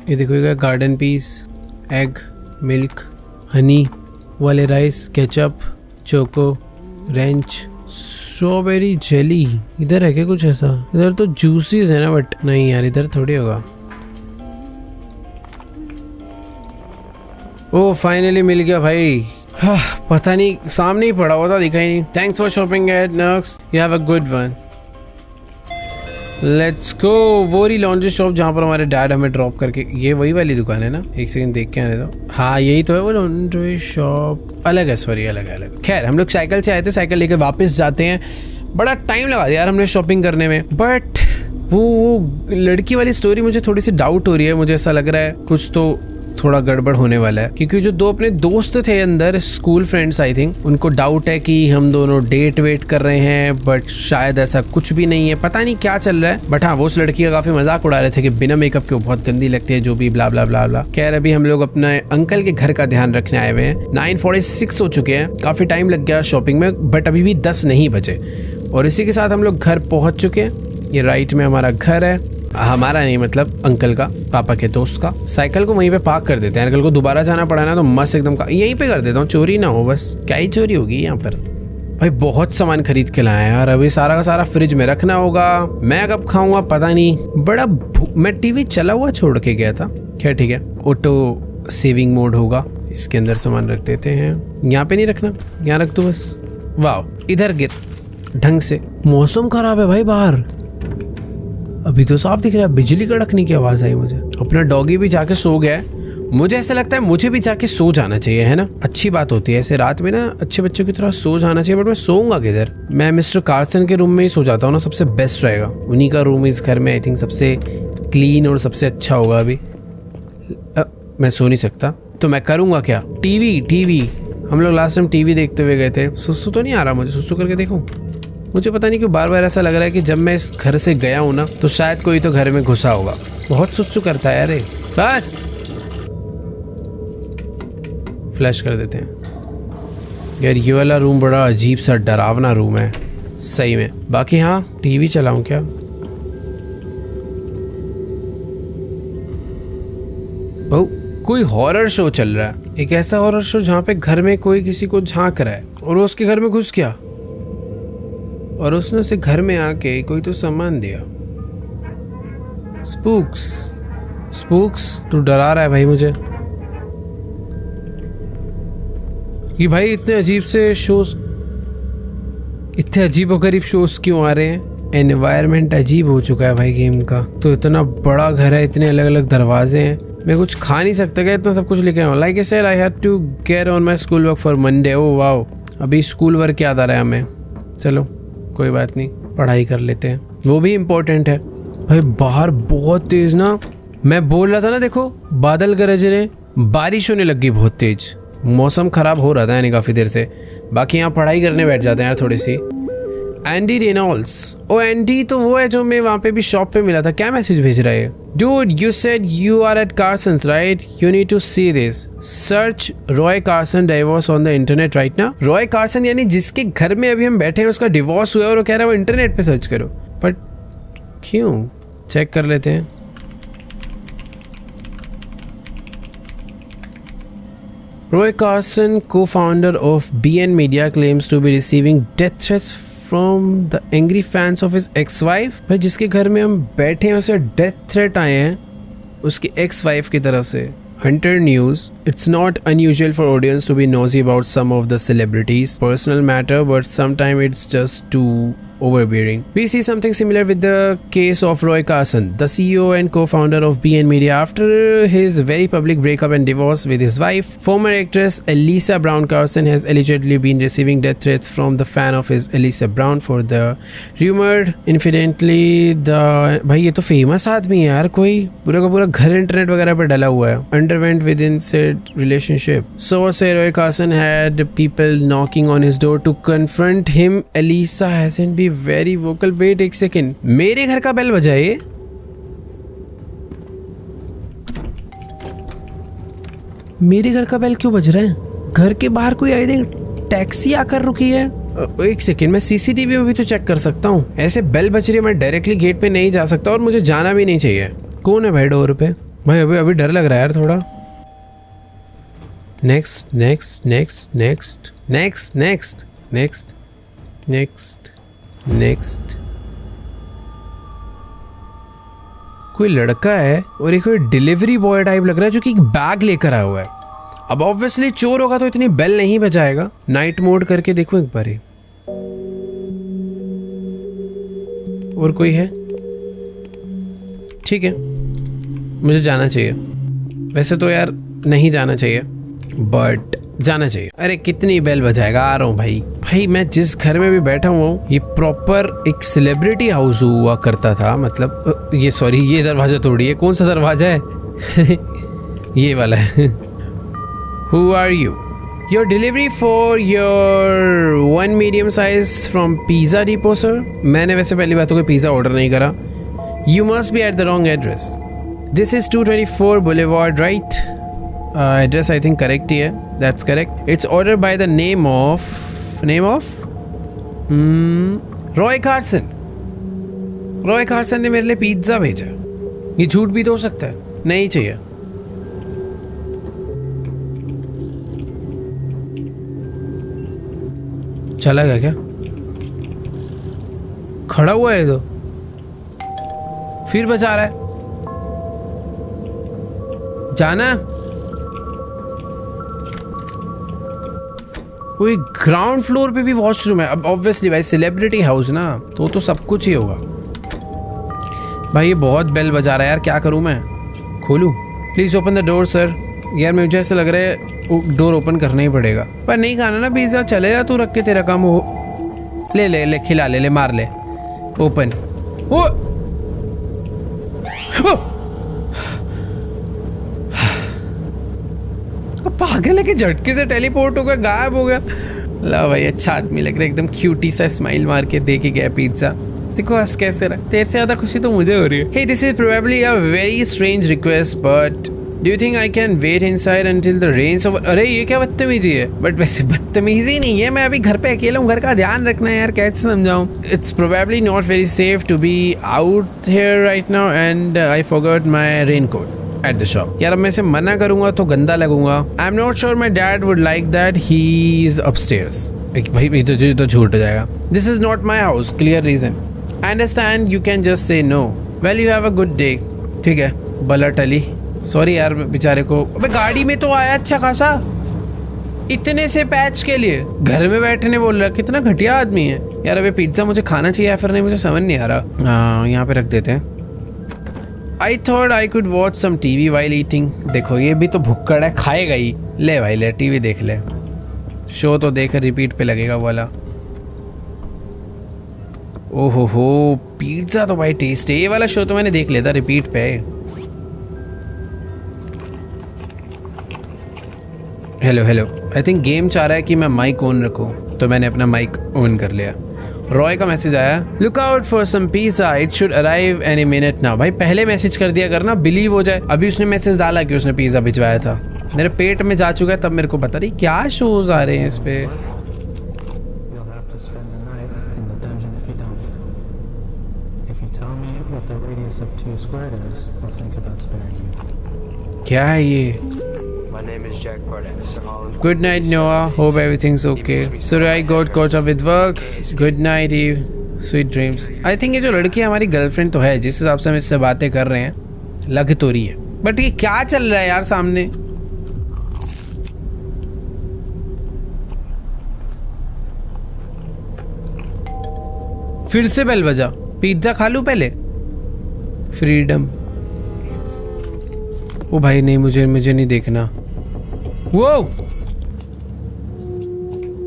ये देखो garden peas, egg, milk, honey वाले, rice, ketchup, choco, ranch, strawberry jelly. इधर है क्या कुछ ऐसा? इधर तो जूसीज है ना, बट नहीं यार इधर थोड़ी होगा। ओ फाइनली मिल गया भाई। हाँ, पता नहीं सामने ही पड़ा हुआ था, दिखा ही नहीं। Thanks for shopping at Knox, you have a good one. Let's go. वो रही लॉन्ड्री शॉप जहाँ पर हमारे डैड हमें ड्रॉप करके। ये वही वाली दुकान है ना? एक सेकंड देख के आने दो। हाँ यही तो है वो लॉन्ड्री शॉप। अलग है, सॉरी अलग है। खैर हम लोग साइकिल से आए थे, साइकिल लेके वापस जाते हैं। बड़ा टाइम लगा दिया यार हमने शॉपिंग करने में। बट वो लड़की वाली स्टोरी मुझे थोड़ी सी डाउट हो रही है। मुझे ऐसा लग रहा है कुछ तो थोड़ा गड़बड़ होने वाला है, क्योंकि जो दो अपने दोस्त थे अंदर, स्कूल फ्रेंड्स आई थिंक, उनको डाउट है कि हम दोनों डेट वेट कर रहे हैं, बट शायद ऐसा कुछ भी नहीं है। पता नहीं क्या चल रहा है। बट हाँ वो उस लड़की का काफी मजाक उड़ा रहे थे कि बिना मेकअप के वो बहुत गंदी लगती है, जो भी ब्ला ब्ला ब्ला ब्ला। खैर अभी हम लोग अपने अंकल के घर का ध्यान रखने आए हुए हैं। 9:46 हो चुके हैं। काफी टाइम लग गया शॉपिंग में, बट अभी भी 10 नहीं बजे। और इसी के साथ हम लोग घर पहुंच चुके हैं। ये राइट में हमारा घर है, हमारा नहीं मतलब अंकल का, पापा के दोस्त का। साइकिल को वहीं पे पार्क कर देते हैं, अंकल को दोबारा जाना पड़ा ना तो मस्त एकदम यहीं पे कर देता हूँ, चोरी ना हो बस। क्या ही चोरी होगी यहाँ पर। भाई बहुत सामान खरीद के लाया यार, अभी सारा का सारा फ्रिज में रखना होगा। मैं कब खाऊंगा पता नहीं, बड़ा मैं टीवी चला हुआ छोड़ के गया था। खैर ठीक है, ऑटो सेविंग मोड होगा, इसके अंदर सामान रख देते हैं। यहाँ पे नहीं रखना, यहाँ रख दो बस। वाह, इधर गिर ढंग से। मौसम खराब है भाई बाहर, अभी तो साफ दिख रहा है। बिजली कड़कने की आवाज आई मुझे। अपना डॉगी भी जाके सो गया है। मुझे ऐसा लगता है मुझे भी जाके सो जाना चाहिए, है ना। अच्छी बात होती है ऐसे रात में ना, अच्छे बच्चों की तरह सो जाना चाहिए। बट मैं सोऊंगा किधर? मैं मिस्टर कार्सन के रूम में ही सो जाता हूँ ना, सबसे बेस्ट रहेगा। उन्हीं का रूम इस घर में आई थिंक सबसे क्लीन और सबसे अच्छा होगा। अभी मैं सो नहीं सकता तो मैं करूँगा क्या? टीवी हम लोग लास्ट टाइम टीवी देखते हुए गए थे। सुसु तो नहीं आ रहा मुझे, सुसु करके देखूं। मुझे पता नहीं क्यों बार बार ऐसा लग रहा है कि जब मैं इस घर से गया हूँ ना तो शायद कोई तो घर में घुसा होगा। बहुत सुसु करता है अरे। बस फ्लैश कर देते हैं यार। ये वाला रूम बड़ा अजीब सा डरावना रूम है सही में। बाकी हाँ, टीवी चलाऊं क्या? ओ, कोई हॉरर शो चल रहा है। एक ऐसा हॉरर शो जहाँ पे घर में कोई किसी को झांक रहा है और वो उसके घर में घुस गया और उसने उसे घर में आके कोई तो सामान दिया। स्पूक्स तू डरा रहा है भाई मुझे। कि भाई इतने अजीब से शोज, इतने अजीबोगरीब शोज क्यों आ रहे हैं? एनवायरनमेंट अजीब हो चुका है भाई गेम का। तो इतना बड़ा घर है, इतने अलग अलग दरवाजे हैं, मैं कुछ खा नहीं सकता क्या? इतना सब कुछ लेके आऊँ? Like I said I had to get on my school work for Monday. Oh wow, अभी स्कूल वर्क याद आ रहा है हमें। चलो कोई बात नहीं, पढ़ाई कर लेते हैं, वो भी इम्पोर्टेंट है। भाई बाहर बहुत तेज ना, मैं बोल रहा था ना, देखो बादल गरज रहे, बारिश होने लग गई बहुत तेज। मौसम खराब हो रहा था यानी काफ़ी देर से। बाकी यहाँ पढ़ाई करने बैठ जाते हैं यार थोड़ी सी। एंडी रेनॉल्ड्स, ओ एंडी तो वो है जो मैं वहाँ पे भी शॉप पे मिला था। क्या मैसेज भेज रहा है? Dude, you said you are at Carson's, right? You need to see this. Search Roy Carson divorce on the internet right now. Roy Carson यानी जिसके घर में अभी हम बैठे हैं उसका डिवोर्स हुआ है और वो कह रहा है वो इंटरनेट पे सर्च करो। बट क्यों? चेक कर लेते हैं। Roy Carson, co-founder of BN Media, claims to be receiving death threats from the angry fans of his ex-wife। भाई जिसके घर में हम बैठे हैं उसे डेथ थ्रेट आए हैं उसकी ex-wife की तरफ से। Hunter News, it's not unusual for audience to be nosy about some of the celebrities' personal matter, but sometimes it's just too overbearing. We see something similar with the case of Roy Carson, the CEO and co-founder of BN Media. After his very public breakup and divorce with his wife, former actress Elisa Brown Carson has allegedly been receiving death threats from the fan of his Elisa Brown for the rumored incidentally the भाई ये तो famous आदमी है यार, कोई पूरा का पूरा घर इंटरनेट वगैरह पर डला हुआ है। Underwent within said relationship. Sources say Roy Carson had people knocking on his door to confront him. Elisa hasn't been very vocal. Wait एक सेकेंड, मेरे घर का बेल बजा ये? मेरे घर का बेल क्यों बज रहा है? घर के बाहर कोई आई थिंक टैक्सी आकर रुकी है। एक सेकेंड, मैं सीसीटीवी में भी तो चेक कर सकता हूँ। ऐसे बेल बज रही है, मैं डायरेक्टली गेट पे नहीं जा सकता और मुझे जाना भी नहीं चाहिए। कौन है भाई डोर पे? भाई अभी डर लग रहा है यार थोड़ा। Next next next next next next next next next. कोई लड़का है और एक कोई डिलीवरी बॉय टाइप लग रहा है जो कि एक बैग लेकर आया हुआ है। अब ऑब्वियसली चोर होगा तो इतनी बेल नहीं बजाएगा। नाइट मोड करके देखो एक बार। और कोई है? ठीक है, मुझे जाना चाहिए। वैसे तो यार नहीं जाना चाहिए बट जाना चाहिए। अरे कितनी बेल बजाएगा, आ रहा हूँ भाई। भाई मैं जिस घर में भी बैठा हुआ हूँ ये प्रॉपर एक सेलिब्रिटी हाउस हुआ करता था। मतलब ये सॉरी, ये दरवाजा तोड़िए। कौन सा दरवाजा है? ये वाला है। Who are you? Your delivery for your one medium size from Pizza Depot, sir? मैंने वैसे पहली बात तो कोई पिज़्ज़ा ऑर्डर नहीं करा। You must be at the wrong address. This is 224 Boulevard, right? Address I think correct here. That's correct. It's ordered by the name of Roy Carson. Roy Carson ने मेरे लिए पिज्जा भेजा। ये झूठ भी तो हो सकता है। नहीं चाहिए। चला गया क्या? खड़ा हुआ है तो फिर बचा रहा है। जाना कोई ग्राउंड फ्लोर पे भी वॉशरूम है। अब ऑब्वियसली भाई सेलिब्रिटी हाउस ना, तो सब कुछ ही होगा। भाई ये बहुत बेल बजा रहा है यार, क्या करूं मैं? खोलूं? Please open the door sir. यार मुझे ऐसा लग रहा है डोर ओपन करना ही पड़ेगा। पर नहीं खाना ना पिज्जा, चले जा तू, रख के तेरा काम हो। ले ले ले, खिला ले, ले मार ले। ओपन। ओ पागल है कि झटके से टेलीपोर्ट हो गया, गायब हो गया। ला भाई अच्छा आदमी लग रहा है, एकदम क्यूटी सा स्माइल मार के दे के गया पिज्जा। देखो हंस कैसे रहा। तेरे से ज्यादा खुशी तो मुझे हो रही है। Hey, this is probably a very strange request, but do you think I can wait inside until the rain's over? अरे ये क्या बदतमीजी है? बट वैसे बदतमीजी नहीं है, मैं अभी घर पे अकेला हूँ, घर का ध्यान रखना है यार, कैसे समझाऊँ? It's probably not very safe to be out here right now and I forgot my raincoat at the shop. यार अब मैं इसे मना करूंगा तो गंदा लगूंगा। I'm not sure my dad would like that. He's upstairs. भाई ये तो झूठ हो जाएगा। This is not my house. Clear reason. I understand. You can just say no. Well, you have a good day. ठीक है, बला टली। सॉरी यार बेचारे को। अबे गाड़ी में तो आया अच्छा खासा, इतने से पैच के लिए घर में बैठने बोल रहा। कितना घटिया आदमी है यार। अबे पिज्जा मुझे खाना चाहिए या फिर नहीं, मुझे समझ नहीं आ रहा। हाँ यहाँ पे रख देते हैं। I thought I could watch some TV while eating. देखो ये भी तो भुक्कड़ है, खाएगा ही। ले भाई ले, टीवी देख ले, शो तो देख, रिपीट पे लगेगा वाला। ओहो हो, पिज्जा तो भाई टेस्ट है। ये वाला शो तो मैंने देख लिया था, रिपीट पे। Hello hello, I think game चाह रहा है कि मैं माइक ऑन रखूं, तो मैंने अपना माइक ऑन कर लिया। रॉय का मैसेज आया, look out for some pizza, it should arrive any minute now. भाई पहले मैसेज कर दिया करना, बिलीव हो जाए। अभी उसने मैसेज डाला कि उसने पिज़्ज़ा भिजवाया था, मेरे पेट में जा चुका है, तब मेरे को पता नहीं क्या शोज आ रहे हैं इस पे। क्या है ये? Good night, Noah. Hope everything's okay. Sorry, I got caught up with work. Good night, Eve. Sweet dreams. I think ये जो लड़की हमारी गर्लफ्रेंड तो है, जिस हिसाब से हम इससे बातें कर रहे हैं, लग तो रही है। बट ये क्या चल रहा है यार सामने? फिर से बेल बजा। पिज्जा खा लूं पहले। फ्रीडम। ओ भाई नहीं, मुझे नहीं देखना। वो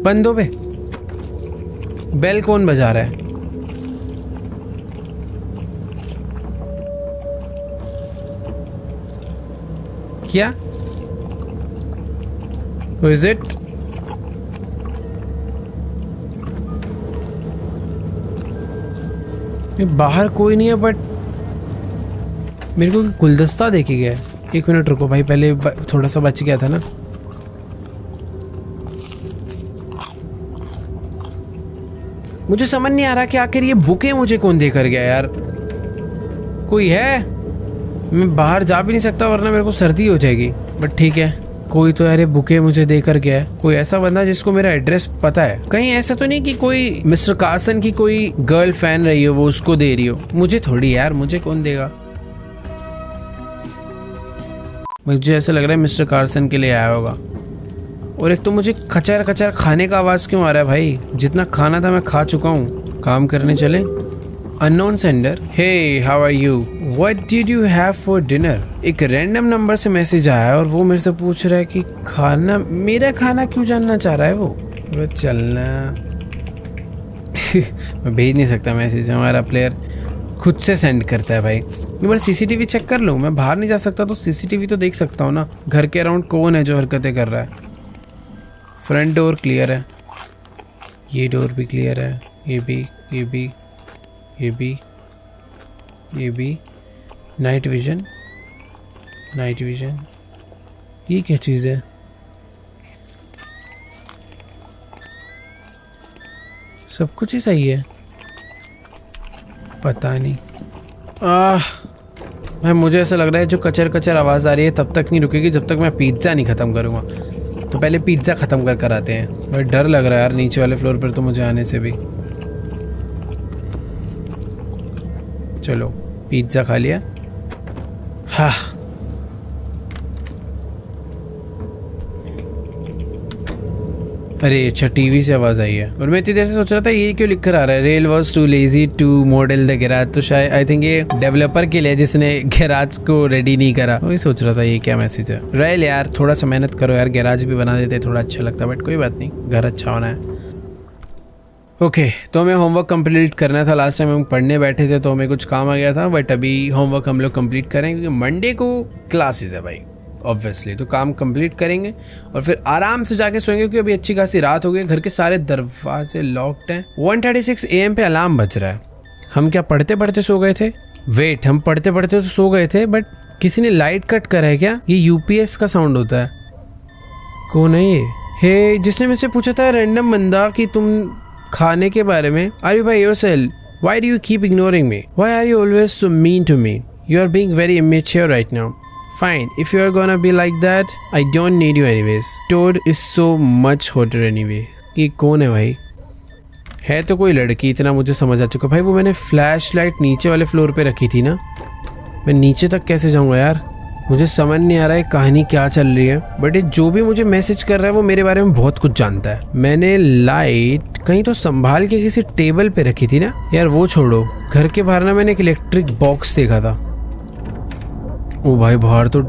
बंदों पे बेल कौन बजा रहा है? क्या? Who is it? बाहर कोई नहीं है, बट मेरे को गुलदस्ता देखे गया। एक मिनट रुको भाई, पहले थोड़ा सा बच गया था ना। मुझे समझ नहीं आ रहा कि आखिर ये बुके मुझे कौन दे कर गया यार। कोई है? मैं बाहर जा भी नहीं सकता वरना मेरे को सर्दी हो जाएगी। बट ठीक है, कोई तो यार ये बुके मुझे दे कर गया है। कोई ऐसा बंदा जिसको मेरा एड्रेस पता है। कहीं ऐसा तो नहीं कि कोई मिस्टर कार्सन की कोई गर्ल फैन रही हो, वो उसको दे रही हो। मुझे थोड़ी यार, मुझे कौन देगा? मुझे ऐसा लग रहा है मिस्टर कार्सन के लिए आया होगा। और एक तो मुझे कचर कचर खाने का आवाज़ क्यों आ रहा है भाई? जितना खाना था मैं खा चुका हूँ। काम करने चले। Unknown sender, hey how are you, what did you have for dinner. एक रैंडम नंबर से मैसेज आया है और वो मेरे से पूछ रहा है कि खाना, मेरा खाना क्यों जानना चाह रहा है वो। चलना मैं भेज नहीं सकता मैसेज, हमारा प्लेयर खुद से सेंड करता है भाई। मैं बस सीसीटीवी चेक कर लूँ, मैं बाहर नहीं जा सकता तो सीसीटीवी तो देख सकता हूँ ना, घर के अराउंड कौन है जो हरकतें कर रहा है। फ्रंट डोर क्लियर है, ये डोर भी क्लियर है, ये भी, ये भी, ये भी, ये भी। नाइट विजन, नाइट विजन, ये क्या चीज़ है? सब कुछ ही सही है। पता नहीं। भाई मुझे ऐसा लग रहा है जो कचर कचर आवाज़ आ रही है तब तक नहीं रुकेगी जब तक मैं पिज़्ज़ा नहीं ख़त्म करूँगा। तो पहले पिज़्ज़ा ख़त्म कर आते हैं। भाई डर लग रहा है यार नीचे वाले फ्लोर पर तो मुझे आने से भी। चलो पिज़्ज़ा खा लिया। हाँ अरे अच्छा टीवी से आवाज़ आई है। और मैं इतनी देर से सोच रहा था ये क्यों लिख कर आ रहा है, rail was too lazy to model the garage. तो शायद आई थिंक ये डेवलपर के लिए जिसने गैराज को रेडी नहीं करा। वही सोच रहा था ये क्या मैसेज है। रेल यार थोड़ा सा मेहनत करो यार, गैराज भी बना देते थोड़ा अच्छा लगता, बट कोई बात नहीं, घर अच्छा होना है। ओके तो हमें होमवर्क कंप्लीट करना था। लास्ट टाइम हम पढ़ने बैठे थे तो हमें कुछ काम आ गया था, बट अभी होमवर्क हम लोग कंप्लीट करें क्योंकि मंडे को क्लासेस है भाई ऑब्वियसली। तो काम कंप्लीट करेंगे और फिर आराम से जाके सोएंगे क्योंकि अभी अच्छी खासी रात हो गई। घर के सारे दरवाजे लॉक्ड हैं। 1:36 AM पे अलार्म बज रहा है। हम क्या पढ़ते पढ़ते सो गए थे? वेट, हम पढ़ते पढ़ते तो सो गए थे बट किसी ने लाइट कट करा है क्या? ये यूपीएस का साउंड होता है। कौन है ये? हे जिसने मुझसे पूछा था रैंडम बंदा कि तुम खाने के बारे में, are you by yourself? Why do you keep ignoring me? Why are you always so mean to me? You are being very immature right now. Fine, if you are gonna be like that, I don't need you anyways. Toad is so much hotter anyway. ये कौन है भाई? है तो कोई लड़की, इतना मुझे समझ आ चुका। भाई वो मैंने फ्लैश लाइट नीचे वाले फ्लोर पे रखी थी ना, मैं नीचे तक कैसे जाऊंगा यार? मुझे समझ नहीं आ रहा है कहानी क्या चल रही है। बट ये जो भी मुझे मैसेज कर रहा है वो मेरे बारे में बहुत कुछ जानता है। मैंने लाइट कहीं तो संभाल के किसी टेबल पे रखी थी ना यार। वो छोड़ो, घर के बाहर ना मैंने एक इलेक्ट्रिक बॉक्स देखा था। ओ भाई बाहर तो,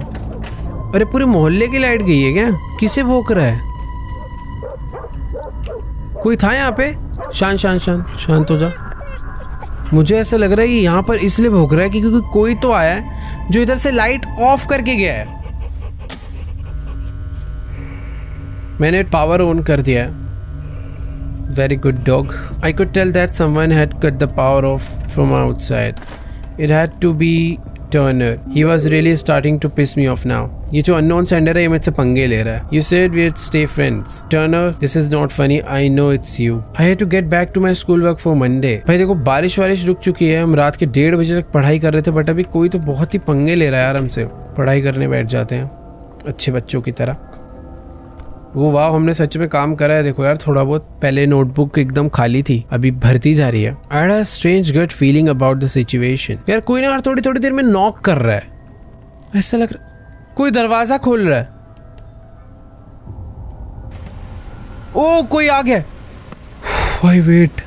अरे पूरे मोहल्ले की लाइट गई है क्या? किसे भौंक रहा है? कोई था यहाँ पे? शांत शांत शांत शांत हो जा। मुझे ऐसा लग रहा है कि यहाँ पर इसलिए भौंक रहा है कि क्योंकि कोई तो आया है जो इधर से लाइट ऑफ करके गया है। मैंने पावर ऑन कर दिया है। Very good dog. I could tell that someone had cut the power off from outside. It had to be Turner. He was really starting to piss me off now. ये जो unknown sender है ये मुझसे पंगे ले रहा है। You said we'd stay friends. Turner, this is not funny. I know it's you. I had to get back to my schoolwork for Monday. भाई देखो बारिश वारिश रुक चुकी है। हम रात के 1:30 बजे तक पढ़ाई कर रहे थे बट अभी कोई तो बहुत ही पंगे ले रहा है यार हमसे। पढ़ाई करने बैठ जाते हैं अच्छे बच्चों की तरह। वो वाह, हमने सच में काम करा है। देखो यार थोड़ा बहुत, पहले नोटबुक एकदम खाली थी अभी भरती जा रही है। I had a strange gut feeling about the situation. यार कोई ना यार थोड़ी थोड़ी देर में नॉक कर रहा है, ऐसा लग रहा कोई दरवाजा खोल रहा है। ओ कोई आ गया भाई, वेट।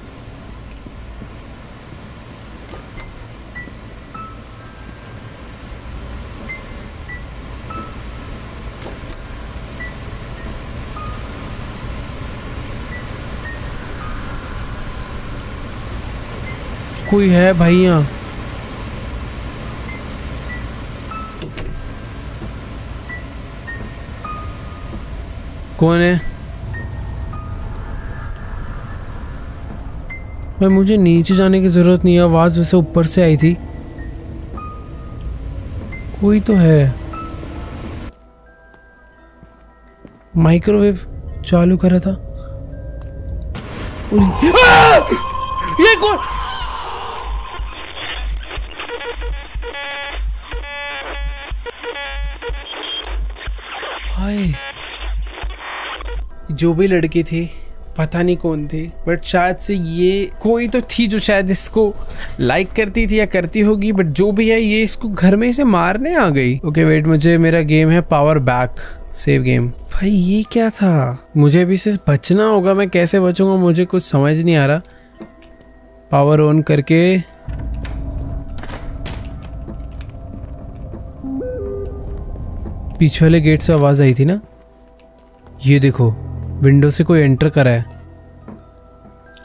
कोई है भाई यहाँ? कौन है भाई? मुझे नीचे जाने की जरूरत नहीं है, आवाज वैसे ऊपर से आई थी। कोई तो है। माइक्रोवेव चालू करा था। ये कौन? भाई जो भी लड़की थी पता नहीं कौन थी बट शायद से ये कोई तो थी जो शायद इसको लाइक करती थी या करती होगी, बट जो भी है ये इसको घर में इसे मारने आ गई। ओके वेट, मुझे मेरा गेम है पावर बैक सेव गेम। भाई ये क्या था? मुझे अभी से बचना होगा। मैं कैसे बचूंगा मुझे कुछ समझ नहीं आ रहा। पावर ऑन करके पीछे वाले गेट से आवाज आई थी ना। ये देखो विंडो से कोई एंटर करा है।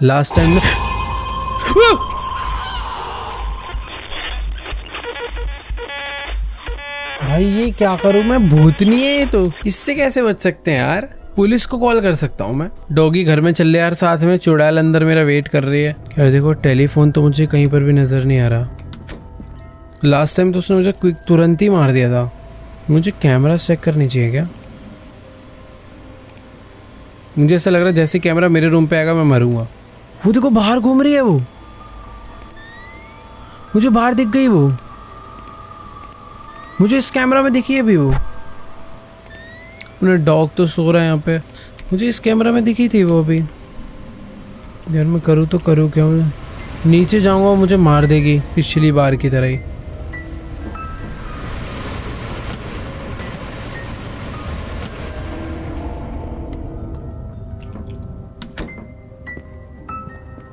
लास्ट टाइम में भाई ये क्या करूं मैं? भूतनी है ये तो, इससे कैसे बच सकते हैं यार? पुलिस को कॉल कर सकता हूँ मैं। डॉगी घर में चल ले यार साथ में। चुड़ैल अंदर मेरा वेट कर रही है। यार देखो टेलीफोन तो मुझे कहीं पर भी नजर नहीं आ रहा। लास्ट टाइम तो उसने मुझे क्विक तुरंत ही मार दिया था। मुझे कैमरा चेक करनी चाहिए क्या? मुझे ऐसा लग रहा है जैसे कैमरा मेरे रूम पे आएगा मैं मरूंगा। वो देखो बाहर घूम रही है वो। मुझे बाहर दिख गई वो, मुझे इस कैमरा में दिखी है अभी वो। अपना डॉग तो सो रहा है यहाँ पे, मुझे इस कैमरा में दिखी थी वो अभी। यार मैं करूँ तो करूँ क्या, मैं नीचे जाऊँगा मुझे मार देगी पिछली बार की तरह ही।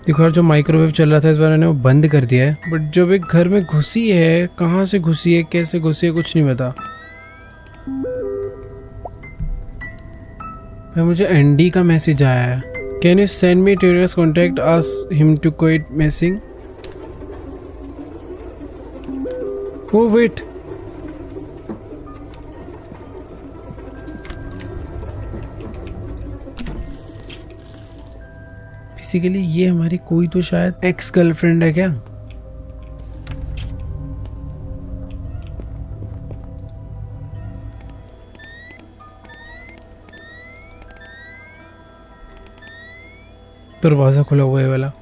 देखो यार, जो माइक्रोवेव चल रहा था इस बार मैंने वो बंद कर दिया है, बट जब एक घर में घुसी है, कहाँ से घुसी है, कैसे घुसी है, कुछ नहीं पता। भाई मुझे एंडी का मैसेज आया है, can you send me terrorist contact ask him to quit messing. Oh wait, basically ये हमारी कोई तो शायद एक्स गर्लफ्रेंड है क्या। दरवाजा खुला हुआ है वाला।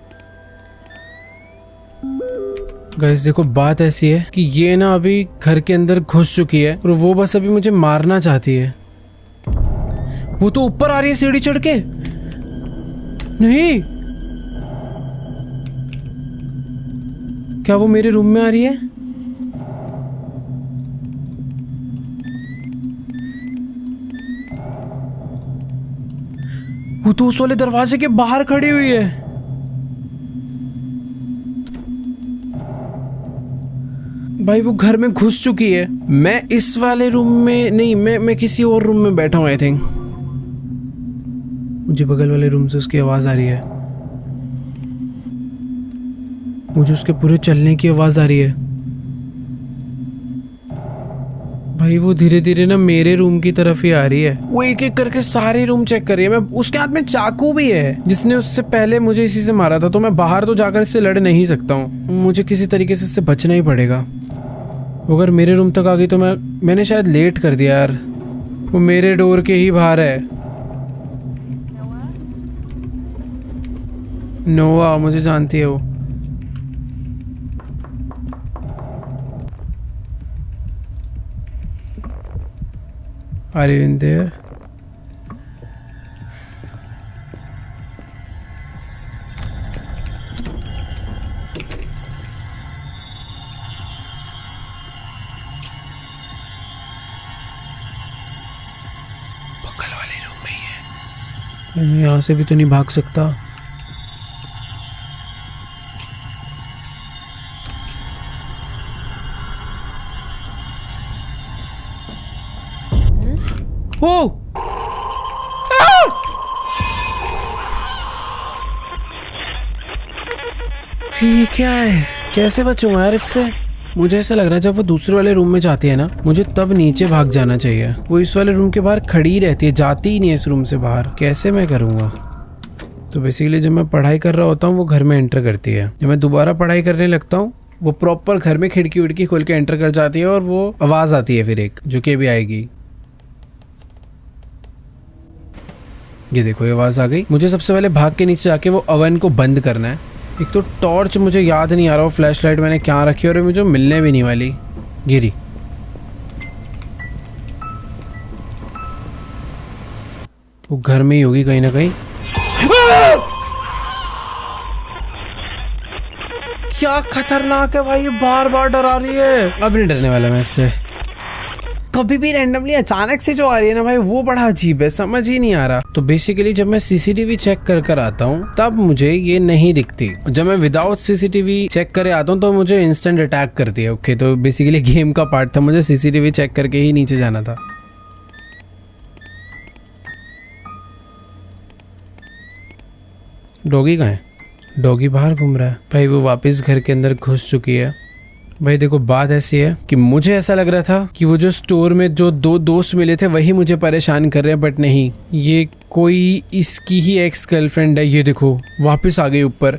गाइस देखो बात ऐसी है कि ये ना अभी घर के अंदर घुस चुकी है और वो बस अभी मुझे मारना चाहती है। वो तो ऊपर आ रही है सीढ़ी चढ़ के। नहीं, क्या वो मेरे रूम में आ रही है? वो तो उस वाले दरवाजे के बाहर खड़ी हुई है। भाई वो घर में घुस चुकी है। मैं इस वाले रूम में नहीं, मैं किसी और रूम में बैठा हूं आई थिंक। मुझे बगल वाले रूम से उसकी आवाज आ रही है, मुझे उसके पूरे चलने की आवाज आ रही है। भाई वो धीरे धीरे ना मेरे रूम की तरफ ही आ रही है। वो एक एक करके सारे रूम चेक कर रही है। मैं उसके हाथ में चाकू भी है, जिसने उससे पहले मुझे इसी से मारा था, तो मैं बाहर तो जाकर इससे लड़ नहीं सकता हूँ। मुझे किसी तरीके से इससे बचना ही पड़ेगा। अगर मेरे रूम तक आ गई तो मैंने शायद लेट कर दिया यार। वो मेरे डोर के ही बाहर है। नोआ, मुझे जानती है वो। Are you in there? बगल वाले रूम में ही है। मैं यहाँ से भी तो नहीं भाग सकता। ओ! ये क्या है? कैसे बचूंगा यार इससे? मुझे ऐसा लग रहा है जब वो दूसरे वाले रूम में जाती है ना, मुझे तब नीचे भाग जाना चाहिए। वो इस वाले रूम के बाहर खड़ी ही रहती है, जाती ही नहीं है इस रूम से बाहर। कैसे मैं करूँगा? तो बेसिकली जब मैं पढ़ाई कर रहा होता हूँ वो घर में एंटर करती है। जब मैं दोबारा पढ़ाई करने लगता हूँ वो प्रॉपर घर में खिड़की विड़की खोल के एंटर कर जाती है और वो आवाज़ आती है फिर एक, जो कि अभी आएगी। ये देखो ये आवाज़ आ गई। मुझे सबसे पहले भाग के नीचे जाके वो ओवन को बंद करना है। एक तो टॉर्च मुझे याद नहीं आ रहा, वो फ्लैश लाइट मैंने क्या रखी और मुझे मिलने भी नहीं वाली। गिरी। वो घर में ही होगी कहीं ना कहीं। क्या खतरनाक है भाई, ये बार बार डरा रही है। अब नहीं डरने वाला मैं इससे। कभी भी रैंडमली अचानक से जो आ रही है ना भाई, वो बड़ा अजीब है, समझ ही नहीं आ रहा। तो बेसिकली जब मैं सीसीटीवी चेक कर आता हूँ तब मुझे ये नहीं दिखती। जब मैं विदाउट सीसीटीवी चेक करे आता हूँ तो मुझे इंस्टेंट अटैक करती है। ओके, तो बेसिकली गेम का पार्ट था, मुझे सीसीटीवी चेक करके ही नीचे जाना था। डॉगी कहाँ है? डॉगी बाहर घूम रहा है। भाई वो वापस घर के अंदर घुस चुकी है। भाई देखो बात ऐसी है कि मुझे ऐसा लग रहा था कि वो जो स्टोर में जो दो दोस्त मिले थे वही मुझे परेशान कर रहे हैं, बट नहीं, ये कोई इसकी ही एक्स गर्लफ्रेंड है। ये देखो वापस आ गई ऊपर।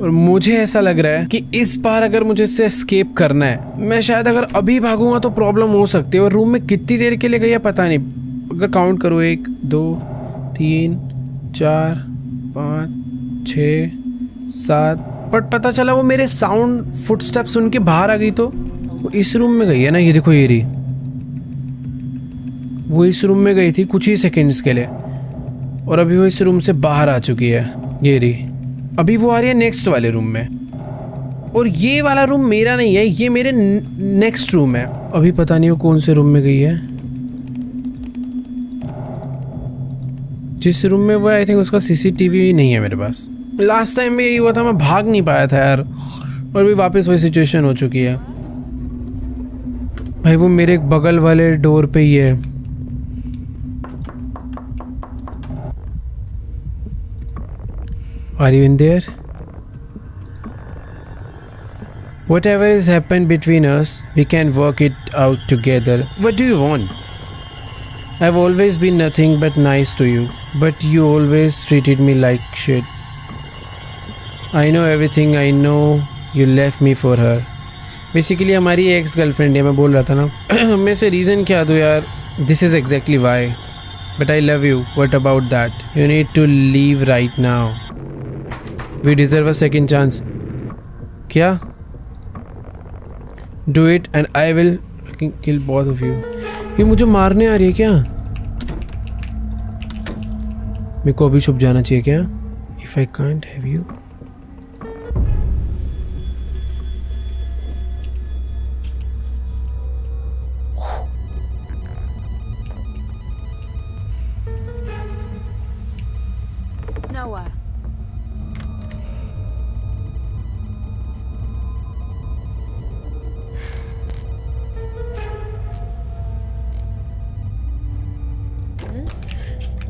और मुझे ऐसा लग रहा है कि इस बार अगर मुझे इससे एस्केप करना है, मैं शायद अगर अभी भागूंगा तो प्रॉब्लम हो सकती है। और रूम में कितनी देर के लिए गई है पता नहीं। अगर काउंट करो 1 2 3 4 5 6 7। बट पता चला वो मेरे साउंड फुटस्टेप सुन के बाहर आ गई, तो वो इस रूम में गई है ना। ये देखो, ये रही, वो इस रूम में गई थी कुछ ही सेकंड्स के लिए, और अभी वो इस रूम से बाहर आ चुकी है। ये रही, अभी वो आ रही है नेक्स्ट वाले रूम में, और ये वाला रूम मेरा नहीं है, ये मेरे नेक्स्ट रूम है। अभी पता नहीं वो कौन से रूम में गई है। जिस रूम में वो, आई थिंक उसका सीसीटीवी नहीं है मेरे पास। लास्ट टाइम भी यही हुआ था, मैं भाग नहीं पाया था यार, और भी वापस वही सिचुएशन हो चुकी है। भाई वो मेरे बगल वाले डोर पे ही है। Are you in there? Whatever has happened between us, we can work it out together. What do you want? I've always been nothing but nice to you, but you always treated me like shit. I know everything. I know you left me for her. Basically हमारी ex girlfriend है, मैं बोल रहा था ना। मैं से reason क्या दूँ यार? This is exactly why. But I love you. What about that? You need to leave right now. We deserve a second chance. क्या? Do it and I will kill both of you. ये मुझे मारने आ रही है क्या? मेरे को अभी छुप जाना चाहिए क्या? If I can't have you. Noah.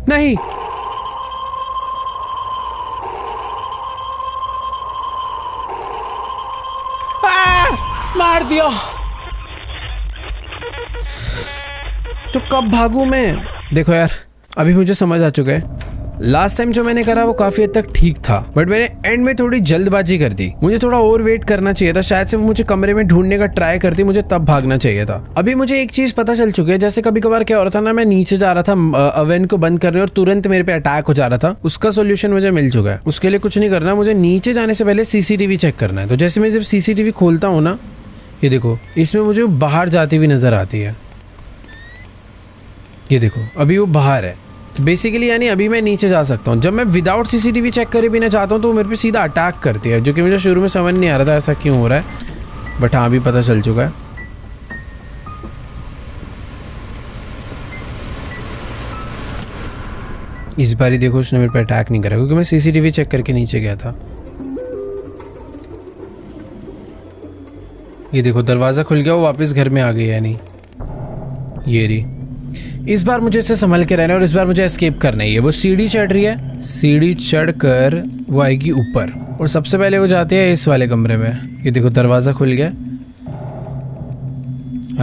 नहीं, मार दिया। तो कब भागूं मैं? देखो यार, अभी मुझे समझ आ चुका है लास्ट टाइम जो मैंने करा वो काफी हद तक ठीक था, बट मैंने एंड में थोड़ी जल्दबाजी कर दी। मुझे थोड़ा और वेट करना चाहिए था, शायद से वो मुझे कमरे में ढूंढने का ट्राई करती, मुझे तब भागना चाहिए था। अभी मुझे एक चीज पता चल चुकी है, जैसे कभी कभार क्या हो रहा था ना, मैं नीचे जा रहा था ओवन को बंद करने और तुरंत मेरे पे अटैक हो जा रहा था। उसका सोल्यूशन मुझे मिल चुका है। उसके लिए कुछ नहीं करना, मुझे नीचे जाने से पहले सीसीटीवी चेक करना है। तो जैसे मैं जब सीसीटीवी खोलता हूँ ना, ये देखो, इसमें मुझे बाहर जाती हुई नजर आती है। ये देखो, अभी वो बाहर है। तो बेसिकली यानी अभी मैं नीचे जा सकता हूँ। जब मैं विदाउट सीसीटीवी चेक करे बिना चाहता हूँ तो मेरे पे सीधा अटैक करती है, जो कि मुझे शुरू में समझ नहीं आ रहा था ऐसा क्यों हो रहा है, बट हाँ अभी पता चल चुका है। इस बार ही देखो उसने मेरे पे अटैक नहीं करा, क्योंकि मैं सीसीटीवी चेक करके नीचे गया था। ये देखो दरवाज़ा खुल गया, वो वापस घर में आ गई है। नहीं, ये रही। इस बार मुझे इससे संभल के रहना है और इस बार मुझे एस्केप करना ही है। वो सीढ़ी चढ़ रही है, सीढ़ी चढ़कर वो आएगी ऊपर और सबसे पहले वो जाती है इस वाले कमरे में। ये देखो दरवाज़ा खुल गया,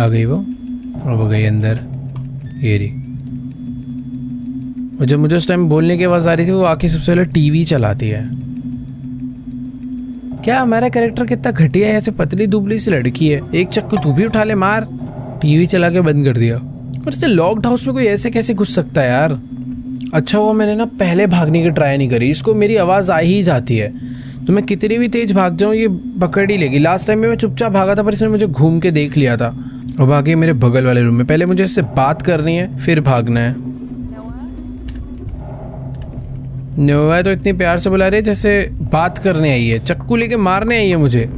आ गई वो और वो गई अंदर। ये रही। और जब मुझे उस टाइम बोलने की आवाज़ आ रही थी, वो आके सबसे पहले टीवी चलाती है। क्या हमारा कैरेक्टर कितना घटिया है, ऐसे पतली दुबली सी लड़की है, एक चक्कू तू भी उठा ले, मार। टीवी चला के बंद कर दिया। और इससे लॉक्ड हाउस में कोई ऐसे कैसे घुस सकता है यार। अच्छा हुआ मैंने ना पहले भागने की ट्राई नहीं करी, इसको मेरी आवाज़ आ ही जाती है, तो मैं कितनी भी तेज भाग जाऊँ ये पकड़ ही लेगी। लास्ट टाइम में मैं चुपचाप भागा था, पर इसने मुझे घूम के देख लिया था। अब आगे मेरे बगल वाले रूम में, पहले मुझे इससे बात करनी है फिर भागना है। नोआ तो इतनी प्यार से बुला रही है जैसे बात करने आई है, चक्कू लेके मारने आई है मुझे।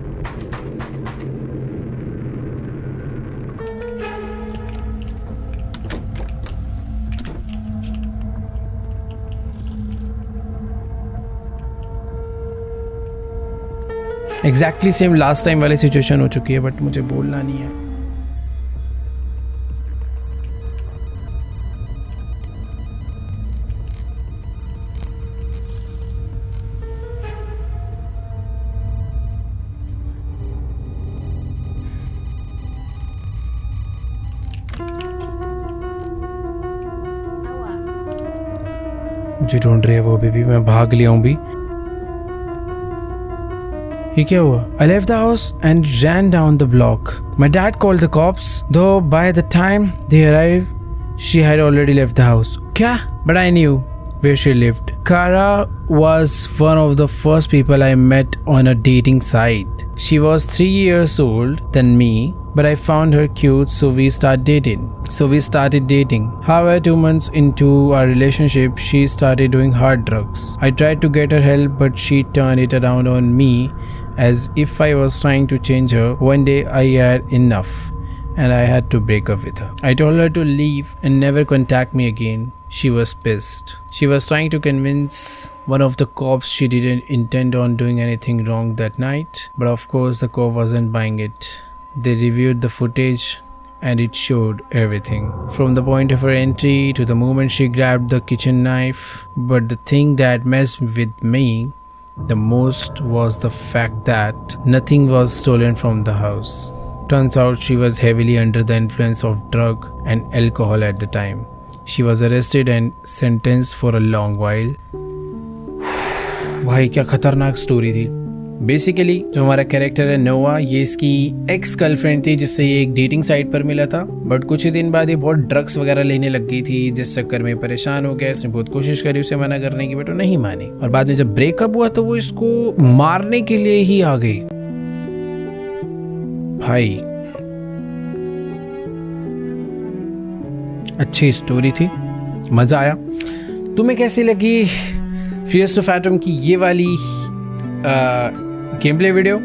एग्जैक्टली सेम लास्ट टाइम वाली सिचुएशन हो चुकी है, बट मुझे बोलना नहीं है। मुझे ढूंढ रही है वो अभी भी, मैं भाग लिया हूं भी। ये क्या हुआ? I left the house and ran down the block. My dad called the cops, though by the time they arrived, she had already left the house. क्या? But I knew where she lived. Kara was one of the first people I met on a dating site. She was 3 years old than me, but I found her cute, so we started dating. However, 2 months into our relationship, she started doing hard drugs. I tried to get her help, but she turned it around on me as if I was trying to change her. One day I had enough and I had to break up with her. I told her to leave and never contact me again. She was pissed. She was trying to convince one of the cops she didn't intend on doing anything wrong that night, but of course the cop wasn't buying it. They reviewed the footage and it showed everything, from the point of her entry to the moment she grabbed the kitchen knife. But the thing that messed with me the most was the fact that nothing was stolen from the house. Turns out she was heavily under the influence of drug and alcohol at the time. She was arrested and sentenced for a long while. भाई क्या खतरनाक story थी। Basically जो हमारा character है नोआ, ये इसकी एक्स गर्लफ्रेंड थी जिससे ये एक डेटिंग साइट पर मिला था, बट कुछ ही दिन बाद ये बहुत ड्रग्स वगैरह लेने लग गई थी, जिस चक्कर में परेशान हो गया। इसने बहुत कोशिश करी उसे मना करने की, बट वो नहीं मानी, और बाद में जब ब्रेकअप हुआ तो वो इसको मारने के लिए ही आ गई। भाई अच्छी स्टोरी थी, मजा आया। तुम्हें कैसी लगी फियर्स टू फैटम की ये वाली game play video?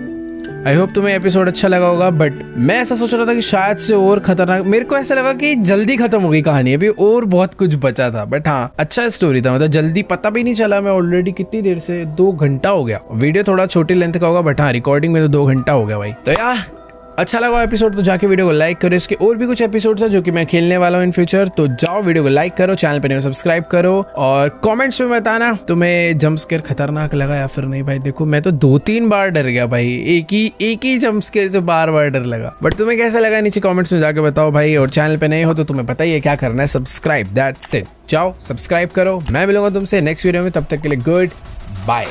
I hope तुम्हें एपिसोड अच्छा लगा होगा, बट मैं ऐसा सोच रहा था कि शायद से और खतरनाक, मेरे को ऐसा लगा कि जल्दी खत्म हो गई कहानी, अभी और बहुत कुछ बचा था, बट हाँ अच्छा स्टोरी था, मतलब जल्दी पता भी नहीं चला। मैं ऑलरेडी कितनी देर से 2 घंटा हो गया। वीडियो थोड़ा छोटी लेंथ का होगा, बट हाँ रिकॉर्डिंग में तो 2 घंटा हो गया भाई। तो यार अच्छा लगा एपिसोड तो जाके वीडियो को लाइक करो। इसके और भी कुछ एपिसोड्स है जो कि मैं खेलने वाला हूँ इन फ्यूचर, तो जाओ वीडियो को लाइक करो, चैनल पे नहीं सब्सक्राइब करो, और कमेंट्स में बताना तुम्हें जंप स्केयर खतरनाक लगा या फिर नहीं। भाई देखो मैं तो 2-3 बार डर गया भाई, एक ही जंप स्केयर से बार डर लगा, बट तुम्हें कैसा लगा नीचे कमेंट्स में जाके बताओ भाई। और चैनल पे नए हो तो तुम्हें पता ही है क्या करना है, सब्सक्राइब, दैट्स इट। जाओ सब्सक्राइब करो। मैं मिलूंगा तुमसे नेक्स्ट वीडियो में, तब तक के लिए गुड बाय।